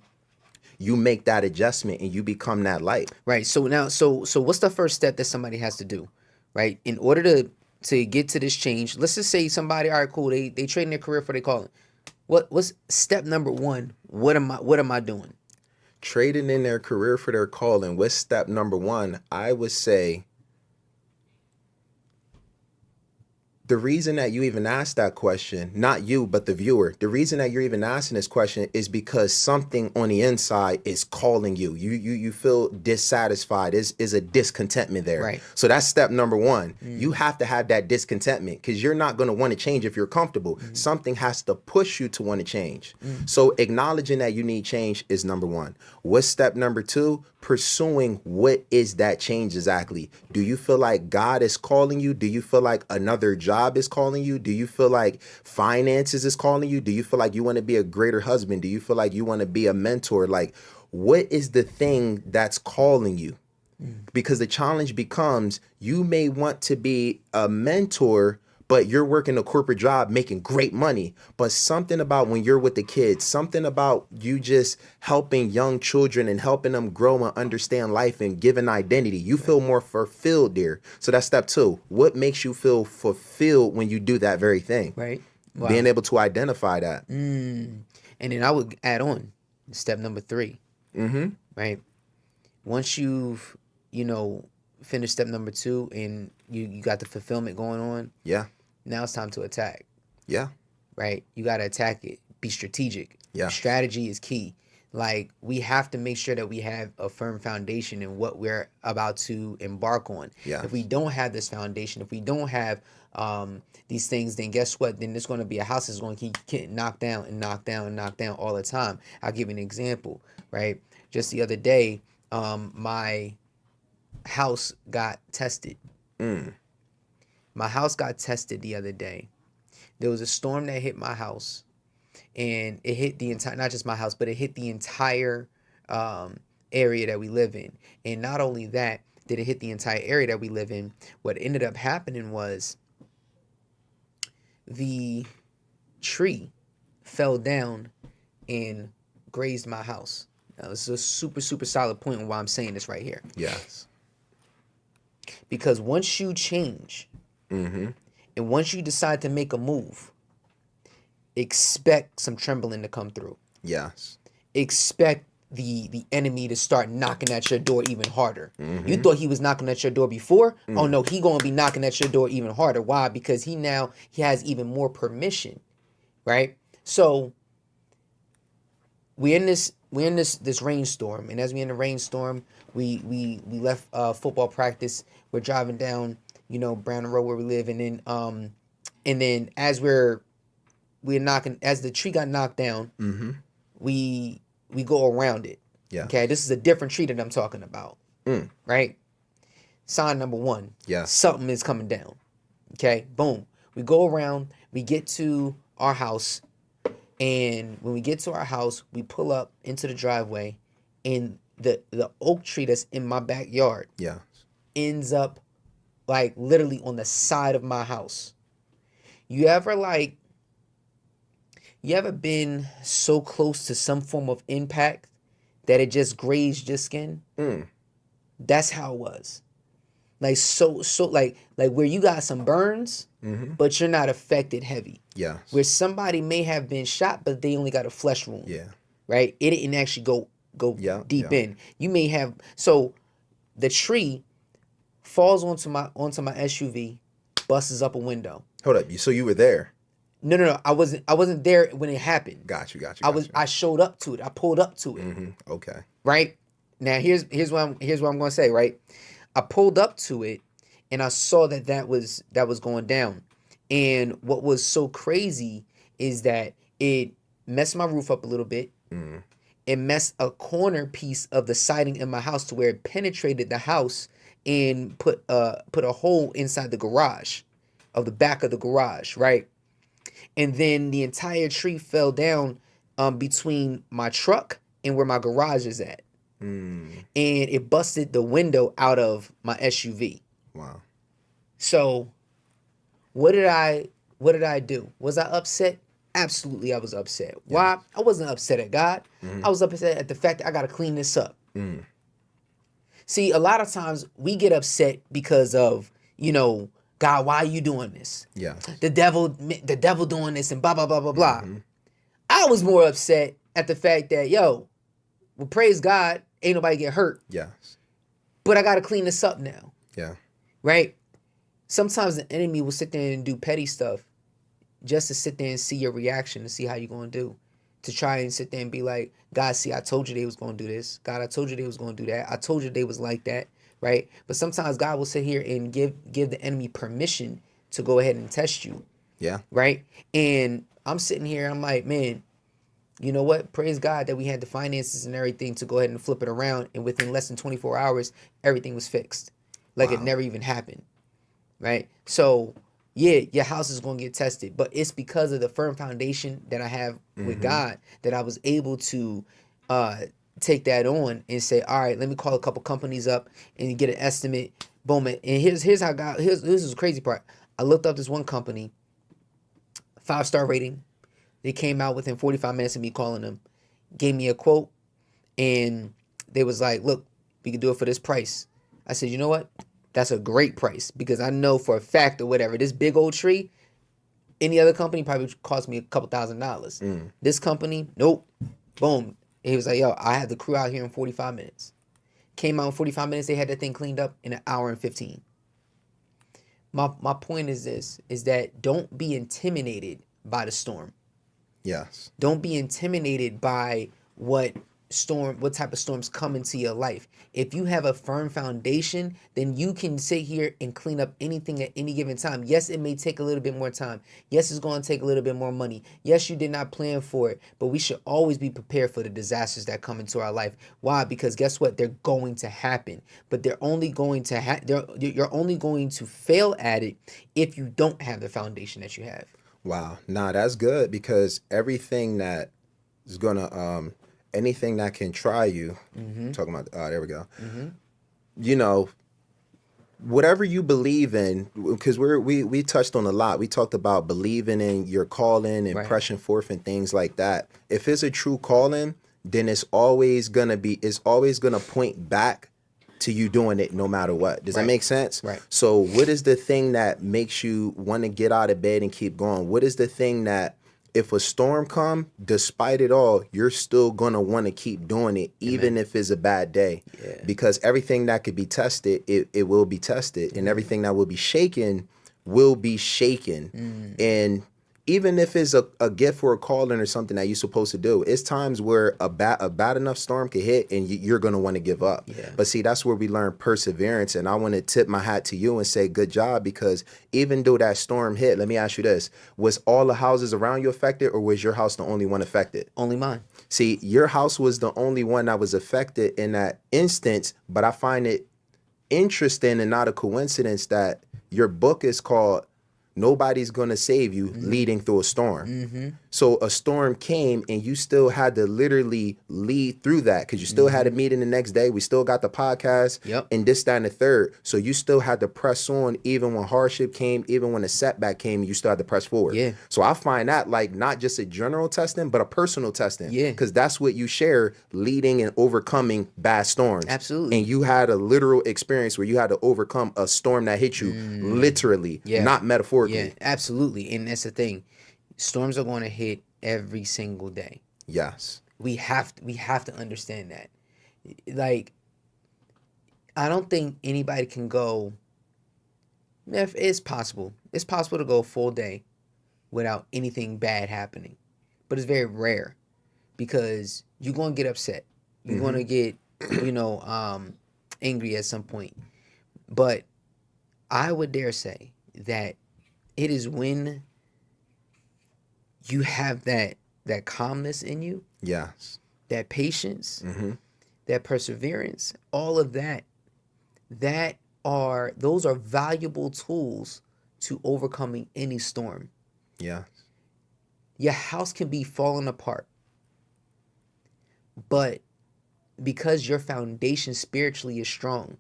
you make that adjustment and you become that light. Right. So now, so what's the first step that somebody has to do, right? In order to get to this change, let's just say somebody, all right, cool, they trading their career for they calling. What's step number one? What am I doing? trading in their career for their calling, what's step number one? I would say the reason that you even asked that question, not you, but the viewer, the reason that you're even asking this question is because something on the inside is calling you. You feel dissatisfied. Is a discontentment there. Right. So that's step number one. You have to have that discontentment because you're not going to want to change if you're comfortable. Something has to push you to want to change. So acknowledging that you need change is number one. What's step number two? Pursuing what is that change exactly? Do you feel like God is calling you? Do you feel like another job is calling you? Do you feel like finances is calling you? Do you feel like you want to be a greater husband? Do you feel like you want to be a mentor? Like, what is the thing that's calling you? Because the challenge becomes you may want to be a mentor, but you're working a corporate job making great money. But something about when you're with the kids, something about you just helping young children and helping them grow and understand life and give an identity, you feel more fulfilled there. So that's step two. What makes you feel fulfilled when you do that very thing? Right. Wow. Being able to identify that. And then I would add on step number three. Right. Once you've, finished step number two and you got the fulfillment going on. Yeah. Now it's time to attack. Yeah. Right. You got to attack it. Be strategic. Yeah. Strategy is key. Like, we have to make sure that we have a firm foundation in what we're about to embark on. Yeah. If we don't have this foundation, if we don't have these things, then guess what? Then there's going to be a house that's going to keep getting knocked down and knocked down and knocked down all the time. I'll give you an example, right? Just the other day, my house got tested. My house got tested the other day. There was a storm that hit my house, and it hit the entire, not just my house, but it hit the entire area that we live in. And not only that, did it hit the entire area that we live in, what ended up happening was the tree fell down and grazed my house. Now, this is a super, super solid point on why I'm saying this right here. Yes. Because once you change, and once you decide to make a move, expect some trembling to come through. Yes. Expect the enemy to start knocking at your door even harder. You thought he was knocking at your door before? Oh no, he gonna be knocking at your door even harder. Why? Because he has even more permission, right? So we're in this rainstorm, and as we're in the rainstorm, we left football practice. We're driving down, Brown Road where we live, and then as we're knocking, as the tree got knocked down, we go around it. Yeah. Okay, this is a different tree that I'm talking about. Right? Sign number one. Yeah. Something is coming down. Okay, boom. We go around, we get to our house, and when we get to our house, we pull up into the driveway, and the oak tree that's in my backyard ends up like literally on the side of my house. You ever been so close to some form of impact that it just grazed your skin? That's how it was. Like so like where you got some burns, but you're not affected heavy. Yeah. Where somebody may have been shot, but they only got a flesh wound. Yeah. Right? It didn't actually go deep in. You may have, so the tree falls onto my SUV, busts up a window. Hold up. So you were there? No. I wasn't there when it happened. Got you. I showed up to it. I pulled up to it. Okay. Right? Now here's what I'm going to say, right? I pulled up to it and I saw that was going down. And what was so crazy is that it messed my roof up a little bit. It messed a corner piece of the siding in my house to where it penetrated the house and put a hole inside the garage, of the back of the garage, right? And then the entire tree fell down between my truck and where my garage is at. And it busted the window out of my SUV. Wow. So what did I do? Was I upset? Absolutely, I was upset. Yeah. Why? I wasn't upset at God. I was upset at the fact that I got to clean this up. See, a lot of times we get upset because of, God, why are you doing this? Yeah. The devil doing this and blah, blah, blah, blah, blah. I was more upset at the fact that, Well, praise God, ain't nobody get hurt. Yes. But I got to clean this up now. Yeah. Right? Sometimes the enemy will sit there and do petty stuff just to sit there and see your reaction, to see how you're going to do. To try and sit there and be like, God, see, I told you they was going to do this. God, I told you they was going to do that. I told you they was like that. Right? But sometimes God will sit here and give the enemy permission to go ahead and test you. Yeah. Right? And I'm sitting here, I'm like, man, you know what? Praise God that we had the finances and everything to go ahead and flip it around. And within less than 24 hours, everything was fixed. Like it never even happened. Right? So, yeah, your house is going to get tested. But it's because of the firm foundation that I have with God that I was able to take that on and say, all right, let me call a couple companies up and get an estimate. Boom. And here's how God, here's the crazy part. I looked up this one company, 5-star rating. They came out within 45 minutes of me calling them, gave me a quote, and they was like, look, we can do it for this price. I said, you know what? That's a great price because I know for a fact or whatever, this big old tree, any other company probably cost me a couple $1,000s. This company, nope. Boom. And he was like, yo, I had the crew out here in 45 minutes. Came out in 45 minutes, they had that thing cleaned up in an hour and 15. My point is this, is that don't be intimidated by the storm. Yes. Don't be intimidated by what type of storms come into your life. If you have a firm foundation, then you can sit here and clean up anything at any given time. Yes, it may take a little bit more time. Yes, it's going to take a little bit more money. Yes, you did not plan for it, but we should always be prepared for the disasters that come into our life. Why? Because guess what? They're going to happen, but they're only going to you're only going to fail at it if you don't have the foundation that you have. Wow. Nah, that's good because everything that is gonna anything that can try you, talking about there we go. You know, whatever you believe in, because we touched on a lot. We talked about believing in your calling and pressing forth and things like that. If it's a true calling, then it's always gonna point back to you doing it no matter what. Does that make sense? Right. So what is the thing that makes you want to get out of bed and keep going? What is the thing that if a storm come, despite it all, you're still going to want to keep doing it, even if it's a bad day? Yeah. Because everything that could be tested, it will be tested. And everything that will be shaken will be shaken. And even if it's a gift or a calling or something that you're supposed to do, it's times where a bad enough storm could hit and you're going to want to give up. Yeah. But see, that's where we learn perseverance. And I want to tip my hat to you and say good job, because even though that storm hit, let me ask you this, was all the houses around you affected, or was your house the only one affected? Only mine. See, your house was the only one that was affected in that instance, but I find it interesting and not a coincidence that your book is called Nobody's Gonna Save You, Leading Through a Storm. So a storm came and you still had to literally lead through that, because you still had a meeting the next day. We still got the podcast and this, that, and the third. So you still had to press on even when hardship came, even when a setback came, you still had to press forward. Yeah. So I find that like not just a general testing, but a personal testing. Yeah. Because that's what you share, leading and overcoming bad storms. Absolutely. And you had a literal experience where you had to overcome a storm that hit you literally, not metaphorically. Yeah, absolutely. And that's the thing. Storms are going to hit every single day. Yes. We have to understand that. Like, I don't think anybody can go, if it's possible. It's possible to go a full day without anything bad happening. But it's very rare, because you're going to get upset. You're going to get, angry at some point. But I would dare say that it is when you have that calmness in you, Yes. that patience, that perseverance, all of that, those are valuable tools to overcoming any storm. Yes. Your house can be falling apart, but because your foundation spiritually is strong,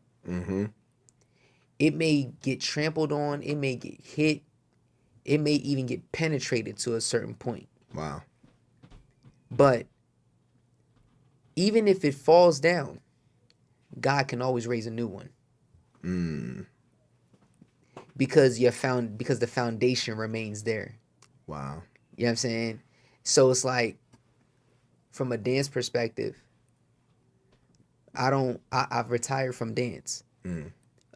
it may get trampled on, it may get hit, it may even get penetrated to a certain point. Wow. But even if it falls down, God can always raise a new one. Because the foundation remains there. Wow. You know what I'm saying? So it's like, from a dance perspective, I've retired from dance.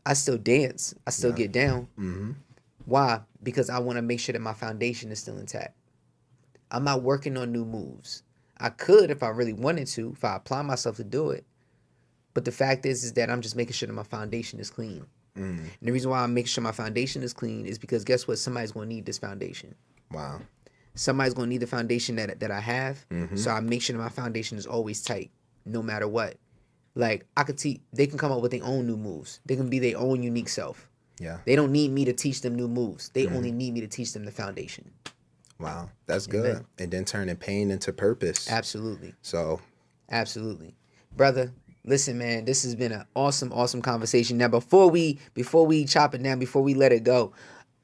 I still dance. I still Yeah. get down. Why? Because I want to make sure that my foundation is still intact. I'm not working on new moves. I could if I really wanted to, if I apply myself to do it. But the fact is that I'm just making sure that my foundation is clean. And the reason why I'm making sure my foundation is clean is because guess what? Somebody's going to need this foundation. Wow. Somebody's going to need the foundation that I have. So I make sure that my foundation is always tight, no matter what. Like, I could teach, they can come up with their own new moves. They can be their own unique self. Yeah. They don't need me to teach them new moves. They only need me to teach them the foundation. Wow. That's good. Amen. And then turning pain into purpose. Absolutely. So. Absolutely. Brother, listen, man, this has been an awesome, awesome conversation. Now, before we chop it down, before we let it go,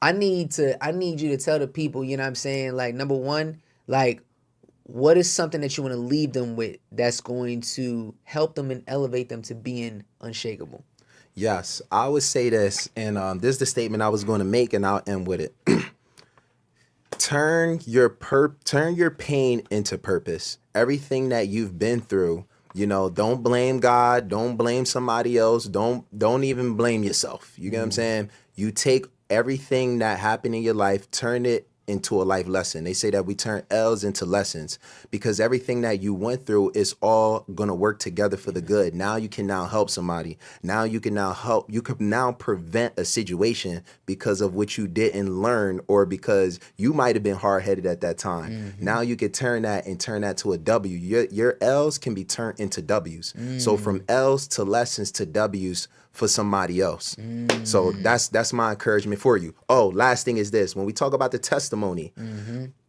I need you to tell the people, you know what I'm saying? Like, number one, like, what is something that you want to leave them with that's going to help them and elevate them to being unshakable? Yes, I would say this, and this is the statement I was going to make, and I'll end with it. Turn your pain into purpose. Everything that you've been through, don't blame God, don't blame somebody else, don't even blame yourself. You get what I'm saying? You take everything that happened in your life, turn it into a life lesson. They say that we turn L's into lessons because everything that you went through is all going to work together for the good. Now you can now help somebody. Now you can now prevent a situation because of what you didn't learn or because you might have been hard-headed at that time. Now you can turn that to a W. Your L's can be turned into W's. So from L's to lessons to W's for somebody else. So that's my encouragement for you. Oh, last thing is this. When we talk about the testimony,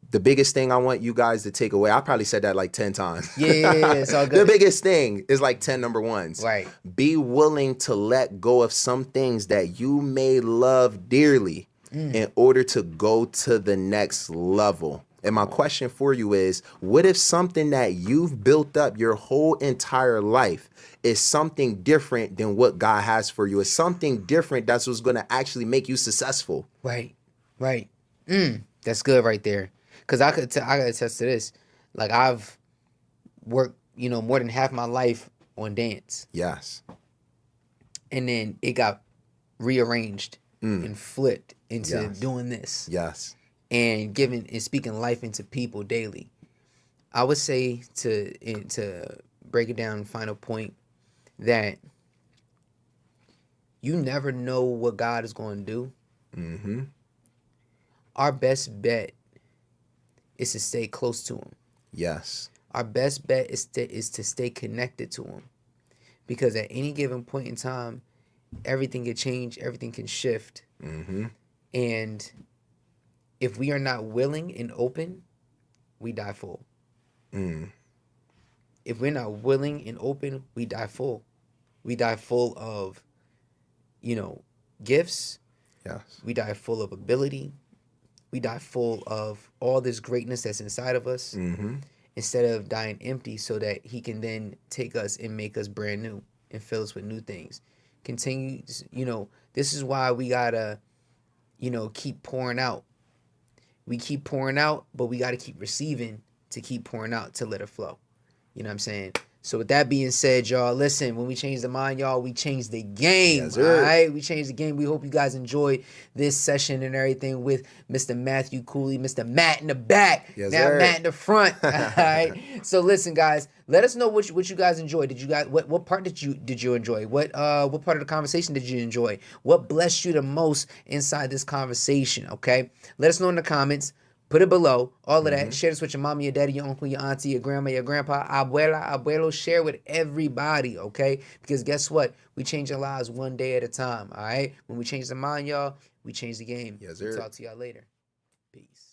the biggest thing I want you guys to take away, I probably said that like 10 times. Yeah, it's all good. The biggest thing is like 10 number ones. Right. Be willing to let go of some things that you may love dearly in order to go to the next level. And my question for you is, what if something that you've built up your whole entire life is something different than what God has for you? It's something different that's what's going to actually make you successful. Right. That's good right there. Because I could attest to this. Like, I've worked, more than half my life on dance. Yes. And then it got rearranged and flipped into doing this. Yes. And giving and speaking life into people daily. I would say to break it down, final point, that you never know what God is going to do. Our best bet is to stay close to him. Yes. Our best bet is to stay connected to him. Because at any given point in time, everything can change, everything can shift. And if we are not willing and open, we die full. If we're not willing and open, we die full. We die full of, gifts. Yes. We die full of ability. We die full of all this greatness that's inside of us. Instead of dying empty so that he can then take us and make us brand new and fill us with new things. Continue, this is why we gotta, keep pouring out. We keep pouring out, but we got to keep receiving to keep pouring out to let it flow. You know what I'm saying? So with that being said, y'all, listen, when we change the mind, y'all, we change the game. Yes, all sir. right? We change the game. We hope you guys enjoyed this session and everything with Mr. Matthew Cooley, Mr. Matt in the back. Yes, now sir. Matt in the front. All right. So listen, guys, let us know what you guys enjoyed. Did you guys what part did you enjoy? What part of the conversation did you enjoy? What blessed you the most inside this conversation? Okay. Let us know in the comments. Put it below, all of that. Share this with your mama, your daddy, your uncle, your auntie, your grandma, your grandpa, abuela, abuelo. Share with everybody, okay? Because guess what? We change our lives one day at a time, all right? When we change the mind, y'all, we change the game. Yes, sir. We'll talk to y'all later. Peace.